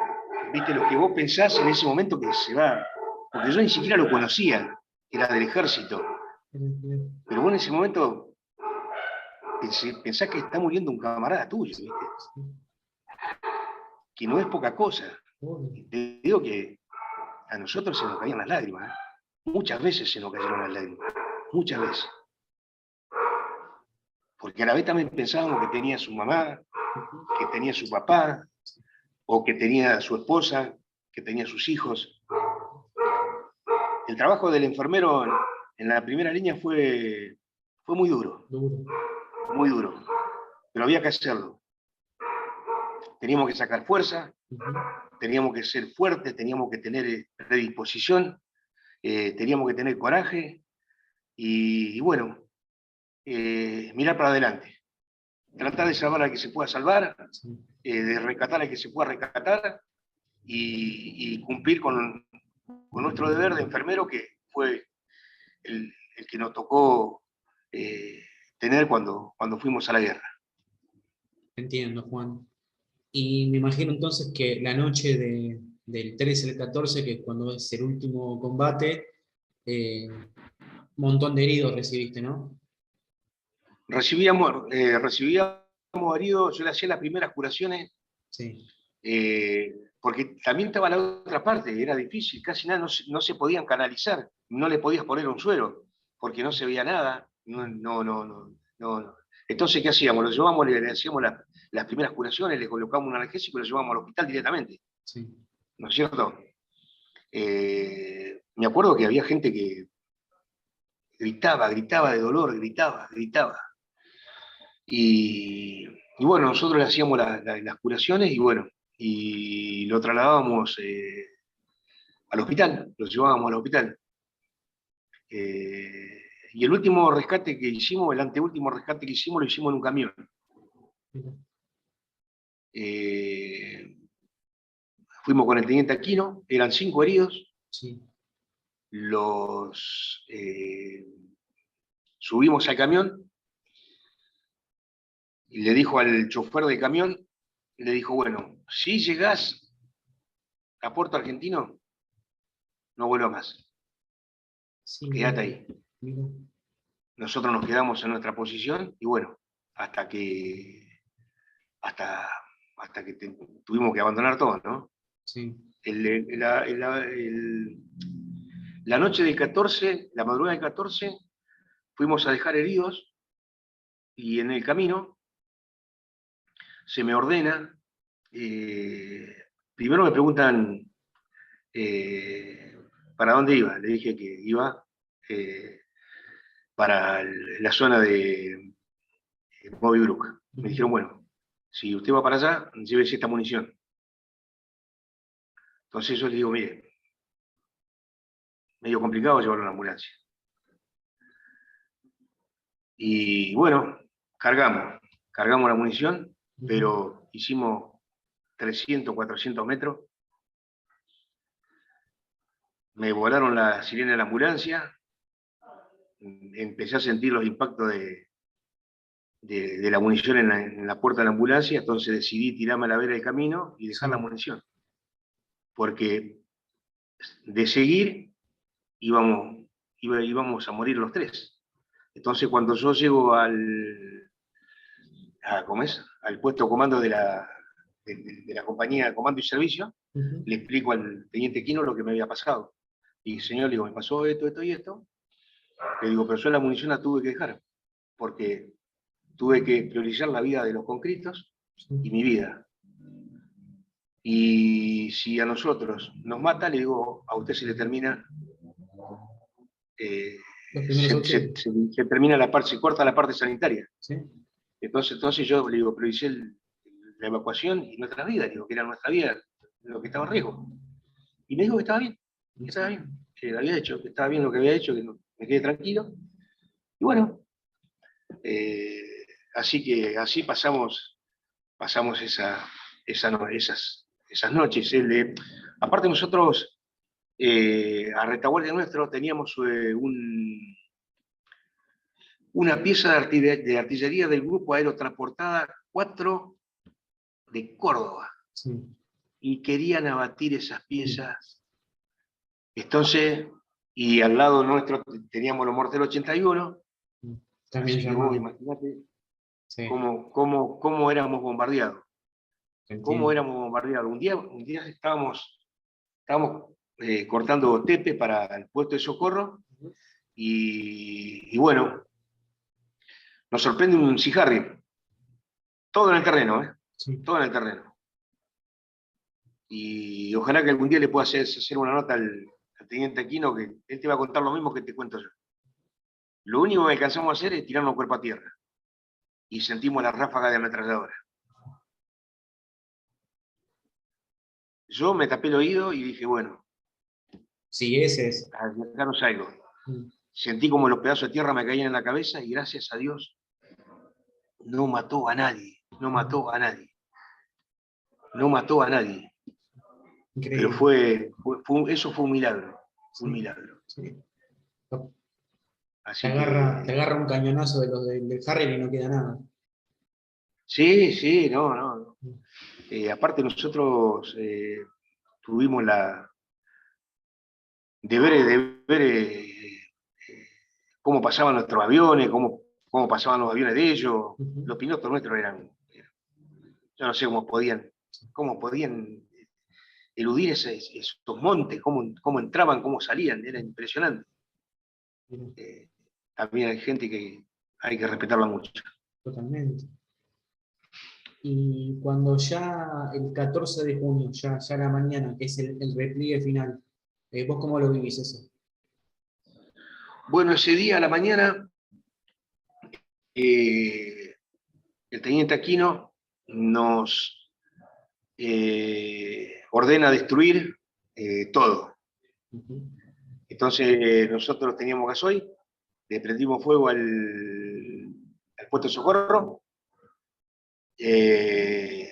viste, lo que vos pensás en ese momento que se va, porque yo ni siquiera lo conocía, era del ejército, pero vos en ese momento pensás que está muriendo un camarada tuyo, ¿viste? Sí. Que no es poca cosa. Obvio. Y te digo que a nosotros se nos caían las lágrimas, ¿eh? Muchas veces se nos cayeron las lágrimas, muchas veces. Porque a la vez también pensábamos que tenía su mamá, Ujú. que tenía su papá, o que tenía su esposa, que tenía sus hijos. El trabajo del enfermero en la primera línea fue Duro. muy duro, pero había que hacerlo. Teníamos que sacar fuerza, Ujú. teníamos que ser fuertes, teníamos que tener predisposición, teníamos que tener coraje y bueno, mirar para adelante. Tratar de salvar al que se pueda salvar, Sí. de rescatar al que se pueda rescatar y cumplir con nuestro deber de enfermero, que fue el que nos tocó tener cuando fuimos a la guerra. Entiendo, Juan. Y me imagino entonces que la noche del 13 al 14, que es cuando es el último combate, un montón de heridos recibiste, ¿no? Recibíamos heridos, yo le hacía las primeras curaciones, Sí. porque también estaba la otra parte, era difícil, casi nada, no se podían canalizar, no le podías poner un suero, porque no se veía nada, no. Entonces, ¿qué hacíamos? Lo llevamos, le hacíamos las primeras curaciones, le colocamos un analgésico y lo llevamos al hospital directamente, Sí. ¿no es cierto? Me acuerdo que había gente que gritaba de dolor, gritaba. Y bueno, nosotros le hacíamos las curaciones y bueno, y lo trasladábamos al hospital, lo llevábamos al hospital. Eh, y el último rescate que hicimos, el anteúltimo rescate que hicimos, lo hicimos en un camión. Mira. Eh, Fuimos con el teniente Aquino, eran 5 heridos, Sí. los subimos al camión y le dijo al chofer del camión, le dijo, bueno, si llegás a Puerto Argentino, no vuelva más, Sí, quédate mira. ahí. Mira. Nosotros nos quedamos en nuestra posición y bueno, hasta que, hasta, hasta que tuvimos que abandonar todo, ¿no? Sí. El- el- la, el- la noche del 14, la madrugada del 14, fuimos a dejar heridos y en el camino se me ordena, eh, primero me preguntan eh, para dónde iba, le dije que iba eh, para la zona de Bobby Brook. Me Ujú. dijeron, bueno, si usted va para allá, llévese esta munición. Entonces yo le digo, mire, medio complicado llevarlo a una ambulancia. Y bueno, cargamos la munición, Ujú. pero hicimos 300, 400 metros. Me volaron la sirena de la ambulancia, empecé a sentir los impactos de la munición en la puerta de la ambulancia, entonces decidí tirarme a la vera del camino y dejar Sí. la munición. Porque de seguir íbamos a morir los tres. Entonces cuando yo llego ¿cómo es? Al puesto de comando de la compañía de comando y servicio, le explico al teniente Quino lo que me había pasado. Y señor, le digo, me pasó esto, esto y esto. Le digo, pero yo la munición la tuve que dejar, porque tuve que priorizar la vida de los conscriptos y mi vida. Y si a nosotros nos mata, le digo, a usted se le termina, Los primeros se termina la parte, se corta la parte sanitaria. ¿Sí? Entonces yo le digo, prioricé la evacuación y nuestra vida, digo, que era nuestra vida lo que estaba en riesgo. Y me dijo que estaba bien, que lo había hecho, que estaba bien lo que había hecho, que me quedé tranquilo. Y bueno, así que así pasamos esas noches. Aparte nosotros, a retaguardia nuestro, teníamos una pieza de artillería del grupo aerotransportada 4 de Córdoba. Sí. Y querían abatir esas piezas. Entonces, y al lado nuestro teníamos los Morteros 81. También Así que vos llamado. imaginate Sí. cómo éramos bombardeados. Cómo Entiendo. éramos bombardeados. Un día estábamos cortando tepe para el puesto de socorro y bueno, nos sorprende un Cijarri. Todo en el terreno, ¿eh? Sí. Todo en el terreno. Y ojalá que algún día le pueda hacer una nota al teniente Aquino, que él te va a contar lo mismo que te cuento yo. Lo único que alcanzamos a hacer es tirarnos cuerpo a tierra. Y sentimos la ráfaga de ametralladora. Yo me tapé el oído y dije, bueno, Sí, ese es. acá no salgo. Sentí como los pedazos de tierra me caían en la cabeza y gracias a Dios no mató a nadie. No mató a nadie. No mató a nadie. Pero Increíble. eso fue un milagro. Sí. Un milagro. Sí. Así Te agarra un cañonazo de los del Harrier y no queda nada. Sí, no. Aparte nosotros tuvimos de ver cómo pasaban nuestros aviones, cómo pasaban los aviones de ellos. Los pilotos nuestros yo no sé cómo podían eludir esos montes, cómo entraban, cómo salían, era impresionante. También hay gente que hay que respetarla mucho. Totalmente. Y cuando ya el 14 de junio, ya la mañana, que es el repliegue final, ¿vos cómo lo vivís eso? Bueno, ese día a la mañana, el teniente Aquino nos ordena destruir todo. Entonces nosotros teníamos gasoil, le prendimos fuego al puesto de socorro, el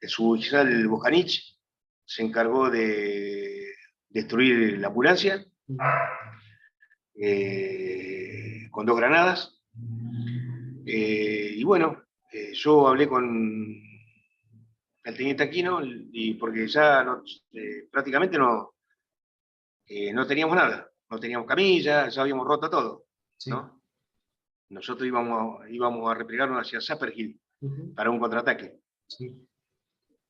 suboficial Bojanich se encargó de destruir la ambulancia con 2 granadas. Y bueno, yo hablé con el teniente Aquino y porque ya prácticamente no teníamos nada, no teníamos camilla, ya habíamos roto todo, Sí. ¿no? Nosotros íbamos a replegarnos hacia Zapper Hill para un contraataque. Sí.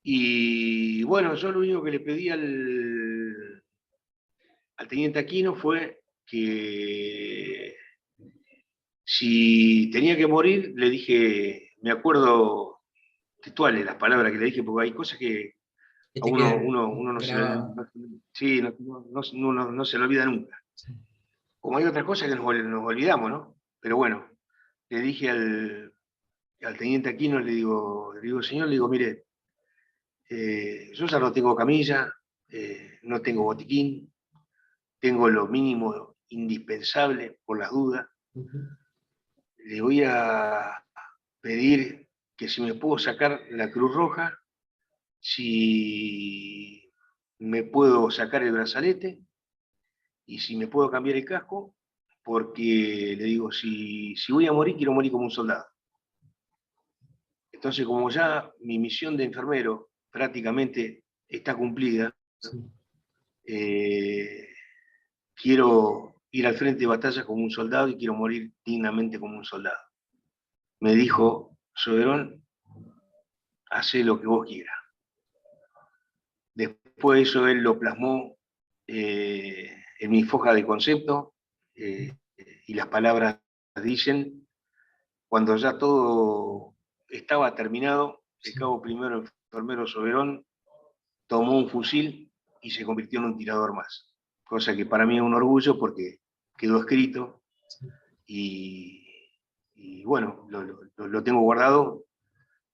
Y bueno, yo lo único que le pedí al teniente Aquino fue que si tenía que morir, le dije, me acuerdo textuales las palabras que le dije, porque hay cosas que Que a te uno, quedan uno no, grabadas. sí, no se lo olvida nunca. Sí. Como hay otras cosas que nos olvidamos, ¿no? Pero bueno, le dije al teniente Aquino, le digo, señor, le digo, mire, yo ya no tengo camilla, no tengo botiquín, tengo lo mínimo indispensable por las dudas. Le voy a pedir que si me puedo sacar la Cruz Roja, si me puedo sacar el brazalete y si me puedo cambiar el casco porque le digo, si voy a morir, quiero morir como un soldado. Entonces, como ya mi misión de enfermero prácticamente está cumplida, Sí. Quiero ir al frente de batalla como un soldado y quiero morir dignamente como un soldado. Me dijo, Soberón, hace lo que vos quieras. Después de eso él lo plasmó en mi foja de concepto, y las palabras dicen, cuando ya todo estaba terminado, el cabo primero enfermero Soberón tomó un fusil y se convirtió en un tirador más. Cosa que para mí es un orgullo porque quedó escrito y bueno, lo tengo guardado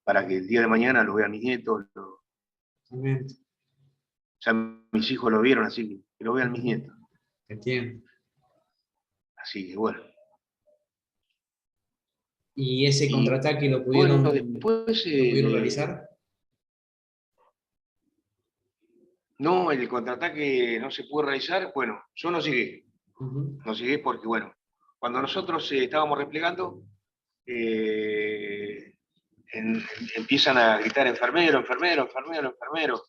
para que el día de mañana lo vean mis nietos, ya mis hijos lo vieron, así que lo vean mis nietos. Entiendo. Así que bueno. ¿Y ese contraataque lo Bueno, pudieron, después, lo pudieron realizar? no, el contraataque no se pudo realizar. Bueno, yo no llegué. No llegué porque, bueno, cuando nosotros estábamos replegando, empiezan a gritar enfermero, enfermero, enfermero, enfermero.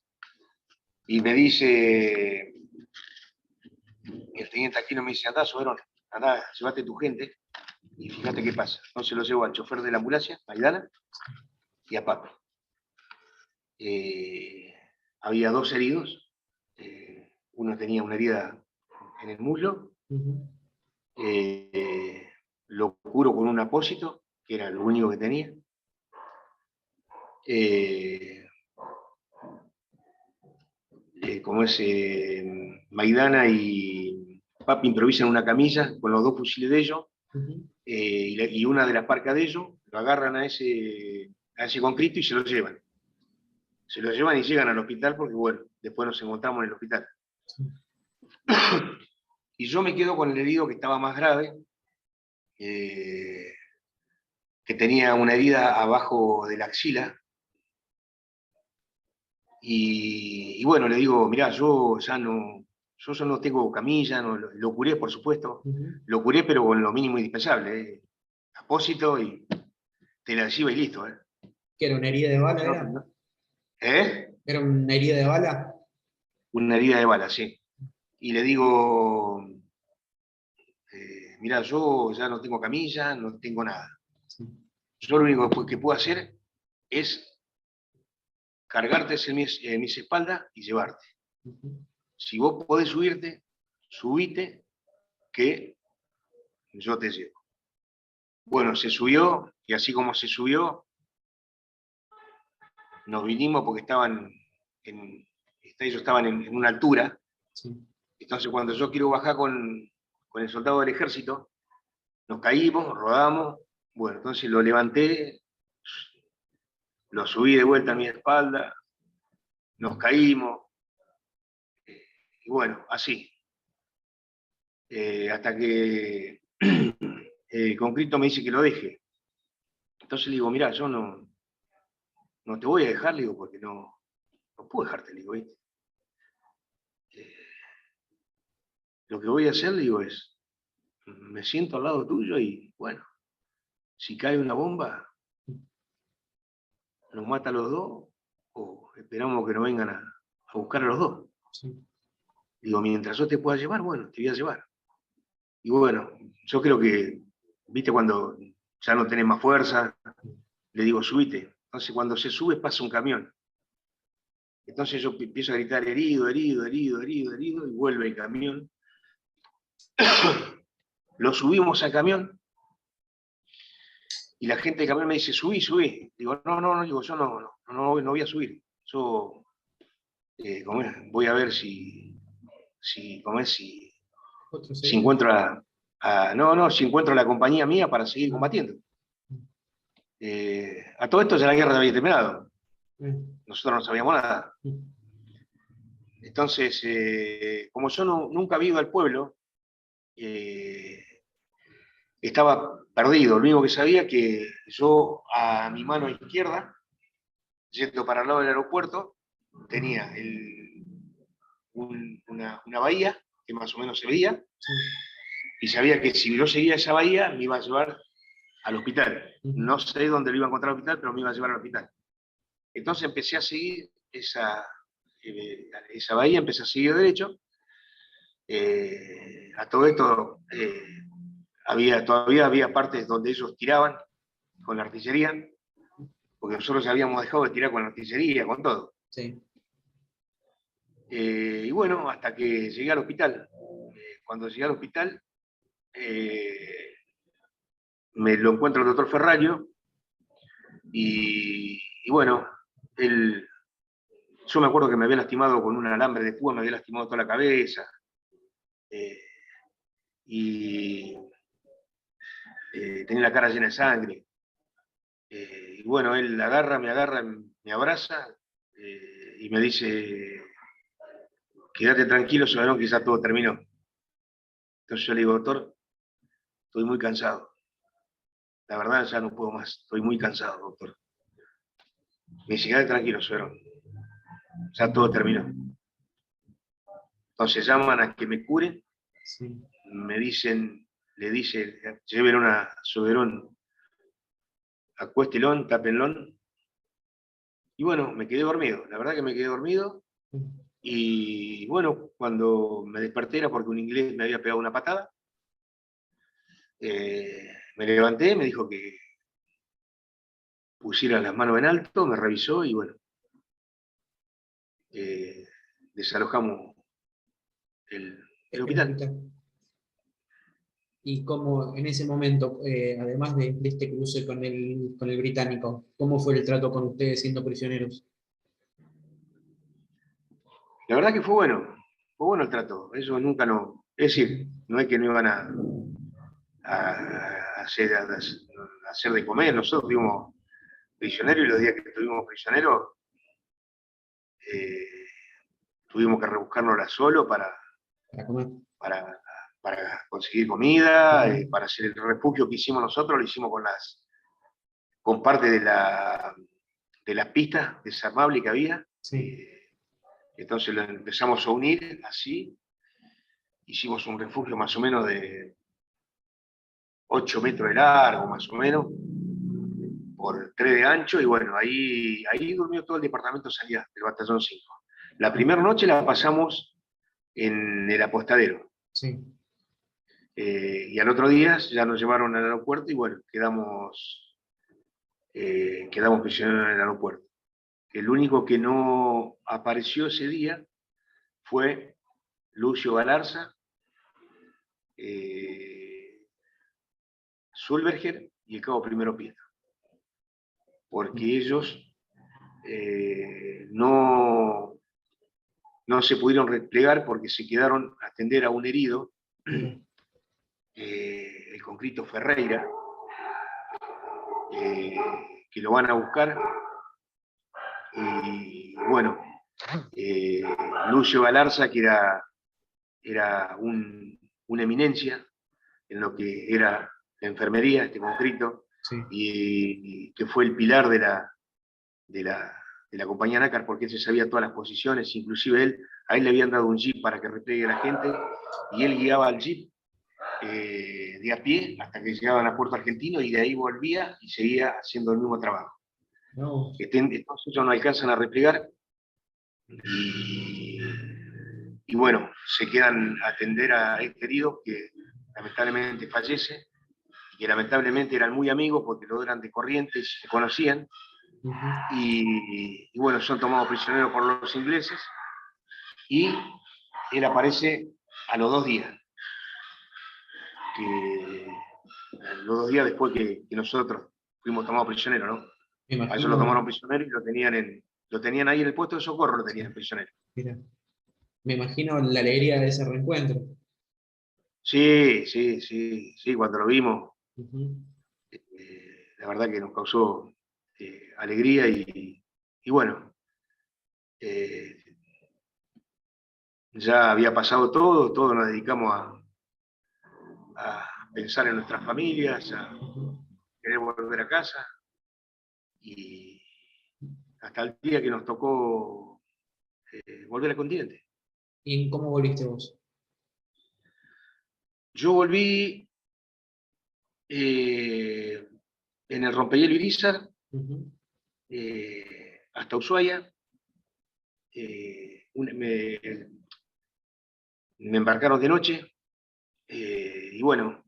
Y me dice, el teniente Aquino me dice, andá, Soberón, andá, llévate tu gente y fíjate qué pasa. Entonces lo llevo al chofer de la ambulancia, Maidana, y a Paco. Había 2 heridos, uno tenía una herida en el muslo, lo curo con un apósito, que era lo único que tenía. Como es Maidana y Papi improvisan una camilla con los 2 fusiles de ellos, y una de las parcas de ellos, lo agarran a ese concreto y se lo llevan. Se lo llevan y llegan al hospital porque, bueno, después nos encontramos en el hospital. Y yo me quedo con el herido que estaba más grave, que tenía una herida abajo de la axila. Y bueno, le digo, mirá, yo ya no tengo camilla, lo curé, por supuesto. Lo curé, pero con lo mínimo indispensable. Apósito y te la lleva y listo. ¿Que era una herida de bala? ¿Era una herida de bala? Una herida de bala, sí. Y le digo, mirá, yo ya no tengo camilla, no tengo nada. Yo lo único que puedo hacer es cargarte en mis espaldas y llevarte. Si vos podés subirte, subite, que yo te llevo. Bueno, se subió, y así como se subió, nos vinimos porque ellos estaban en una altura. Entonces cuando yo quiero bajar con el soldado del ejército, nos caímos, rodamos, bueno, entonces lo levanté, lo subí de vuelta a mi espalda, nos caímos, y bueno, así. Hasta que el concreto me dice que lo deje. Entonces le digo, mirá, yo no te voy a dejar, le digo, porque no puedo dejarte, le digo, ¿viste? Lo que voy a hacer, le digo, es, me siento al lado tuyo y, bueno, si cae una bomba, nos mata a los 2, o esperamos que nos vengan a buscar a los 2. Digo, mientras yo te pueda llevar, bueno, te voy a llevar. Y bueno, yo creo que, viste, cuando ya no tenés más fuerza, le digo, subite. Entonces cuando se sube pasa un camión. Entonces yo empiezo a gritar, herido, herido, herido, herido, herido, y vuelve el camión. Lo subimos al camión, y la gente del camión me dice, subí, subí. Digo, no, digo, yo no voy a subir. Yo voy a ver si encuentro si encuentro la compañía mía para seguir combatiendo. A todo esto ya la guerra había terminado. Nosotros no sabíamos nada. Entonces, como yo nunca había ido al pueblo, estaba perdido. Lo único que sabía que yo, a mi mano izquierda, yendo para el lado del aeropuerto, tenía una bahía que más o menos se veía, y sabía que si yo seguía esa bahía me iba a llevar al hospital. Ujú. No sé dónde lo iba a encontrar al hospital, pero me iba a llevar al hospital. Entonces empecé a seguir esa bahía, empecé a seguir derecho. A todo esto, todavía había partes donde ellos tiraban con la artillería, porque nosotros ya habíamos dejado de tirar con la artillería, con todo. Sí. Y bueno, hasta que llegué al hospital. Cuando llegué al hospital, me lo encuentro el doctor Ferrario, y bueno, yo me acuerdo que me había lastimado con un alambre de púa, me había lastimado toda la cabeza, eh, y tenía la cara llena de sangre. Y bueno, él me agarra, me abraza, y me dice, quédate tranquilo, Soberón, que ya todo terminó. Entonces yo le digo, doctor, estoy muy cansado. La verdad ya no puedo más, estoy muy cansado, doctor. Me dice, quédate tranquilo, Soberón, ya todo terminó. Entonces llaman a que me curen, Sí. me dicen, le dice, llévenlo a Soberón, acuéstelón, tápenlón. Y bueno, me quedé dormido, la verdad que me quedé dormido. Y bueno, cuando me desperté era porque un inglés me había pegado una patada. Me levanté, me dijo que pusiera las manos en alto, me revisó y bueno, eh, desalojamos el El hospital. hospital. Y cómo en ese momento, además de este cruce con el británico, ¿cómo fue el trato con ustedes siendo prisioneros? La verdad que fue bueno el trato, eso nunca no, es decir, no es que no iban a hacer de comer, nosotros fuimos prisioneros y los días que estuvimos prisioneros eh, tuvimos que rebuscárnosla solo Para comer. para, para conseguir comida, Ujú. para hacer el refugio que hicimos nosotros, lo hicimos con parte de las pistas desarmables que había. Sí. Entonces lo empezamos a unir así, hicimos un refugio más o menos de 8 metros de largo, más o menos, por 3 de ancho, y bueno, ahí durmió todo el departamento salida del batallón 5. La primera noche la pasamos en el apostadero, Sí. y al otro día ya nos llevaron al aeropuerto y bueno, quedamos prisioneros en el aeropuerto. El único que no apareció ese día fue Lucio Galarza, Sulberger y el cabo Primero Pietro, porque ellos no se pudieron replegar porque se quedaron a atender a un herido, Mira. el Concrito Ferreira, eh, que lo van a buscar. Y bueno, eh, Lucio Galarza, que era una eminencia en lo que era la enfermería, este Concrito, Sí. y que fue el pilar de la, de la compañía Nácar, porque él se sabía todas las posiciones, inclusive a él le habían dado un jeep para que repliegue a la gente, y él guiaba al jeep de a pie hasta que llegaban a Puerto Argentino, y de ahí volvía y seguía haciendo el mismo trabajo. No. Entonces ellos no alcanzan a replegar, y, y bueno, se quedan a atender a este herido que lamentablemente fallece, y que lamentablemente eran muy amigos porque lo eran de Corrientes, se conocían, Ujú. y bueno, son tomados prisioneros por los ingleses, y él aparece a los 2 días, que, los 2 días después que nosotros fuimos tomados prisioneros, ¿no? Me A eso lo tomaron imagino, prisionero y lo tenían ahí en el puesto de socorro, lo tenían sí, prisionero. mira, me imagino la alegría de ese reencuentro. Sí, sí, sí, sí, cuando lo vimos, Ujú. la verdad que nos causó alegría, y bueno, eh, ya había pasado todo, todos nos dedicamos a pensar en nuestras familias, a Ujú. querer volver a casa, y hasta el día que nos tocó volver al continente. ¿Y cómo volviste vos? Yo volví en el Rompehielo Irizar hasta Ushuaia. Me embarcaron de noche y bueno,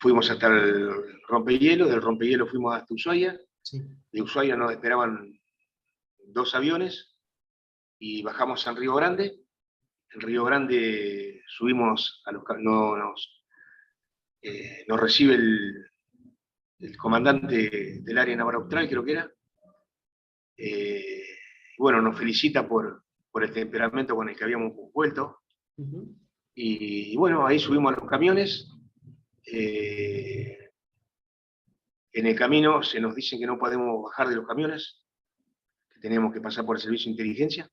fuimos hasta el Rompehielo, del Rompehielo fuimos hasta Ushuaia, Sí. de Ushuaia nos esperaban 2 aviones y bajamos en Río Grande. En Río Grande subimos a los... nos recibe el comandante del área naval austral, creo que era. Bueno, nos felicita por el temperamento con el que habíamos vuelto. Y bueno, ahí subimos a los camiones. En el camino se nos dice que no podemos bajar de los camiones, que tenemos que pasar por el servicio de inteligencia.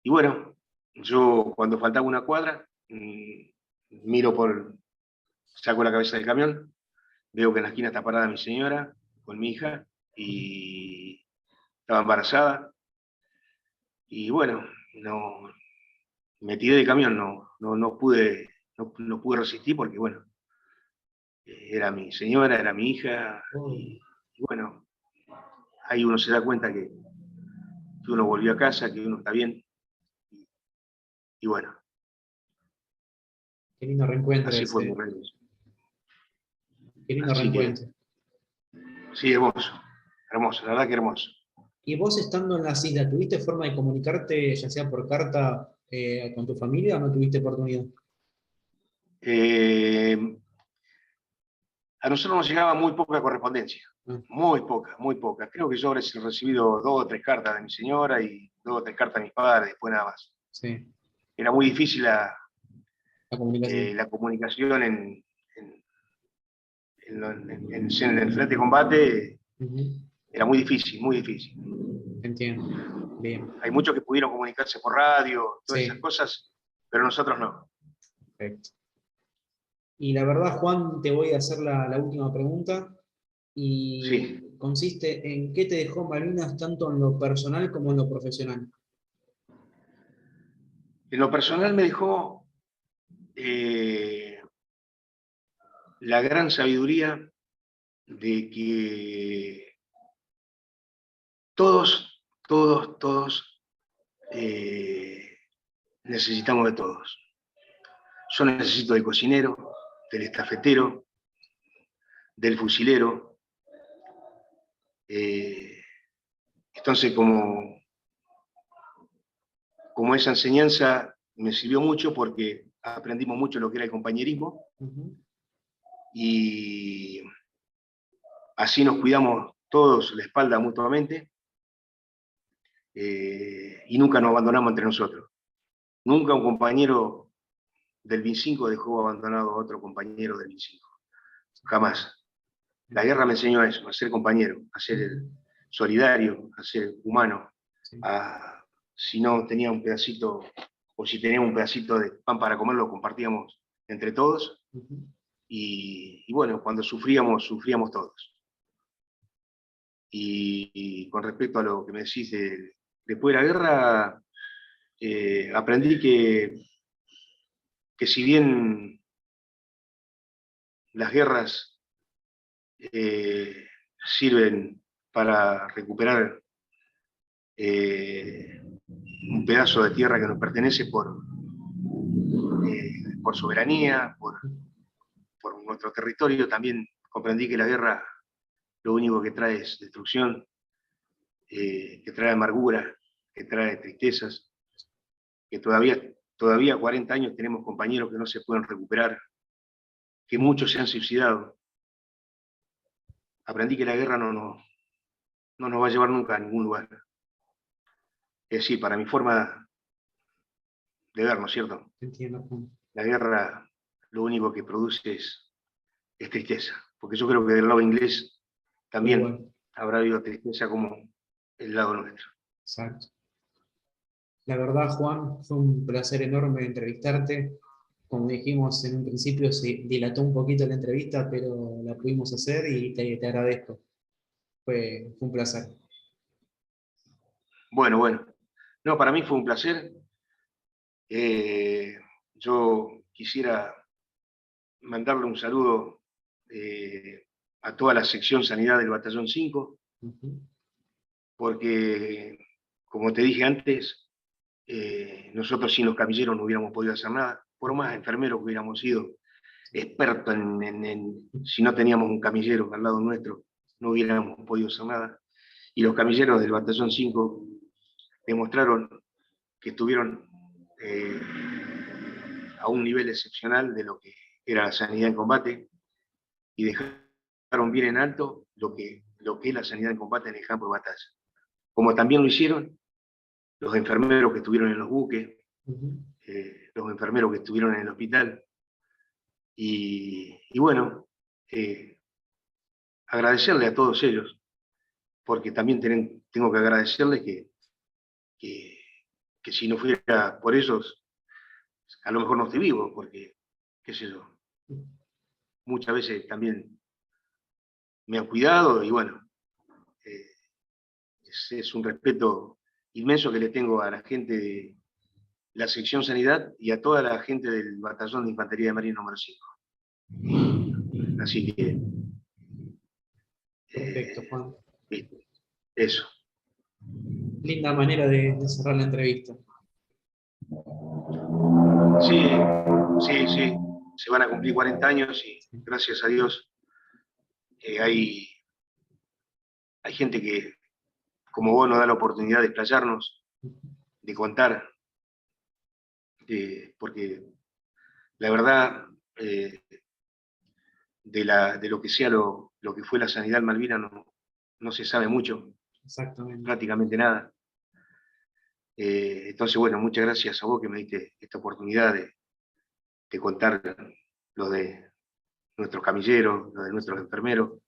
Y bueno, yo cuando faltaba una cuadra, saco la cabeza del camión, veo que en la esquina está parada mi señora con mi hija y estaba embarazada. Y bueno, me tiré del camión, no pude resistir porque bueno, era mi señora, era mi hija, y bueno, ahí uno se da cuenta que uno volvió a casa, que uno está bien, y bueno, Qué lindo reencuentro así fue mi ese. regreso. Qué lindo Así que, reencuentro. sí, hermoso, hermoso, la verdad que hermoso. ¿Y vos estando en las islas, tuviste forma de comunicarte, ya sea por carta, con tu familia o no tuviste oportunidad? Eh, a nosotros nos llegaba muy poca correspondencia, Ah, muy poca, muy poca. Creo que yo habré recibido 2 o 3 cartas de mi señora y 2 o 3 cartas de mis padres, después nada más. sí, Era muy difícil la comunicación. la comunicación en el frente de combate. Ujú, Era muy difícil, muy difícil. entiendo. Bien. Hay muchos que pudieron comunicarse por radio, todas esas Sí, cosas, pero nosotros no. perfecto. Y la verdad, Juan, te voy a hacer la última pregunta Sí, y consiste en qué te dejó Malvinas tanto en lo personal como en lo profesional. en lo personal me dejó eh, la gran sabiduría de que todos necesitamos de todos. Yo necesito del cocinero, del estafetero, del fusilero. Entonces, como esa enseñanza me sirvió mucho porque aprendimos mucho lo que era el compañerismo Ujú, y así nos cuidamos todos la espalda mutuamente y nunca nos abandonamos entre nosotros. Nunca un compañero del BIN5 dejó abandonado a otro compañero del BIN5. Jamás. La guerra me enseñó eso, a ser compañero, a ser ujú, solidario, a ser humano. sí, Si no tenía un pedacito, o si teníamos un pedacito de pan para comer, lo compartíamos entre todos. ujú. Y bueno, cuando sufríamos todos. Y con respecto a lo que me decís después de la guerra, aprendí que si bien las guerras sirven para recuperar un pedazo de tierra que nos pertenece por soberanía, por nuestro territorio, también comprendí que la guerra lo único que trae es destrucción, que trae amargura, que trae tristezas, que todavía 40 años tenemos compañeros que no se pueden recuperar, que muchos se han suicidado. Aprendí que la guerra no nos va a llevar nunca a ningún lugar. Es decir, para mi forma de ver, ¿no es cierto? Entiendo, Juan. La guerra lo único que produce es tristeza, porque yo creo que del lado inglés también Igual, habrá habido tristeza como el lado nuestro. exacto. La verdad, Juan, fue un placer enorme entrevistarte. Como dijimos en un principio, se dilató un poquito la entrevista, pero la pudimos hacer y te agradezco. Fue un placer. Bueno, bueno. No, para mí fue un placer. Yo quisiera mandarle un saludo a toda la sección Sanidad del Batallón 5, porque, como te dije antes, nosotros sin los camilleros no hubiéramos podido hacer nada, por más enfermeros que hubiéramos sido, expertos si no teníamos un camillero al lado nuestro, no hubiéramos podido hacer nada. Y los camilleros del Batallón 5 demostraron que estuvieron a un nivel excepcional de lo que era la sanidad en combate, y dejaron bien en alto lo que es la sanidad en combate en el campo de batalla. Como también lo hicieron los enfermeros que estuvieron en los buques, los enfermeros que estuvieron en el hospital, y bueno, agradecerle a todos ellos, porque también tengo que agradecerles que si no fuera por ellos, a lo mejor no estoy vivo, porque, qué sé yo, muchas veces también me han cuidado, y bueno, es un respeto inmenso que le tengo a la gente de la sección Sanidad y a toda la gente del Batallón de Infantería de Marina número 5. Así que... Perfecto, Juan. Eso. Linda manera de cerrar la entrevista. Sí, sí, sí. Se van a cumplir 40 años y gracias a Dios hay gente que, como vos, nos da la oportunidad de explayarnos, de contar, porque la verdad, de lo que sea lo que fue la sanidad en Malvinas no se sabe mucho. Exactamente. Prácticamente nada. Entonces, bueno, muchas gracias a vos que me diste esta oportunidad de contar lo de nuestros camilleros, lo de nuestros enfermeros,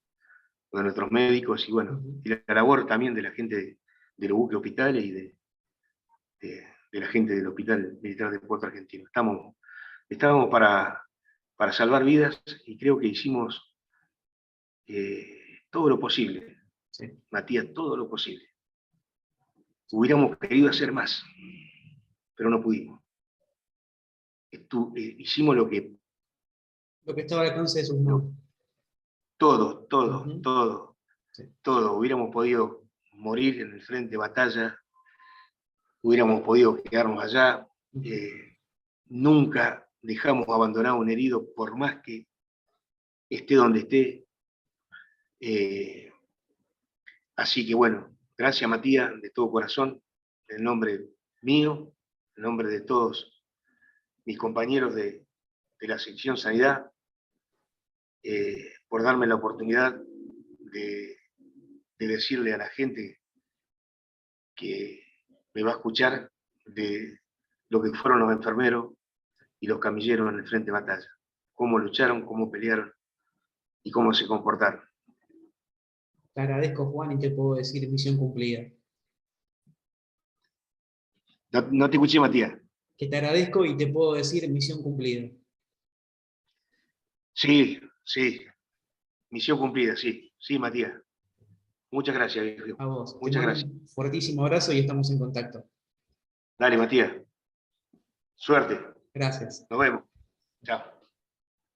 lo de nuestros médicos, y bueno, y la labor también de la gente de los buques hospitales y de la gente del Hospital Militar de Puerto Argentino. Estábamos para salvar vidas, y creo que hicimos todo lo posible, sí. Matías, todo lo posible. Hubiéramos querido hacer más, pero no pudimos. Hicimos lo que estaba al alcance de sus manos. Todo, Sí. todo. Hubiéramos podido morir en el frente de batalla, hubiéramos podido quedarnos allá. Nunca dejamos abandonado a un herido, por más que esté donde esté. Así que bueno, gracias, Matías, de todo corazón, en nombre mío, en nombre de todos mis compañeros de la sección Sanidad, por darme la oportunidad de decirle a la gente que me va a escuchar de lo que fueron los enfermeros y los camilleros en el frente de batalla, cómo lucharon, cómo pelearon y cómo se comportaron. Te agradezco, Juan, y te puedo decir misión cumplida. No te escuché, Matías. Que te agradezco y te puedo decir misión cumplida. Sí, misión cumplida, sí, Matías. Muchas gracias, viejo. A vos. Muchas gracias. Un fuertísimo abrazo y estamos en contacto. Dale, Matías. Suerte. Gracias. Nos vemos. Chao.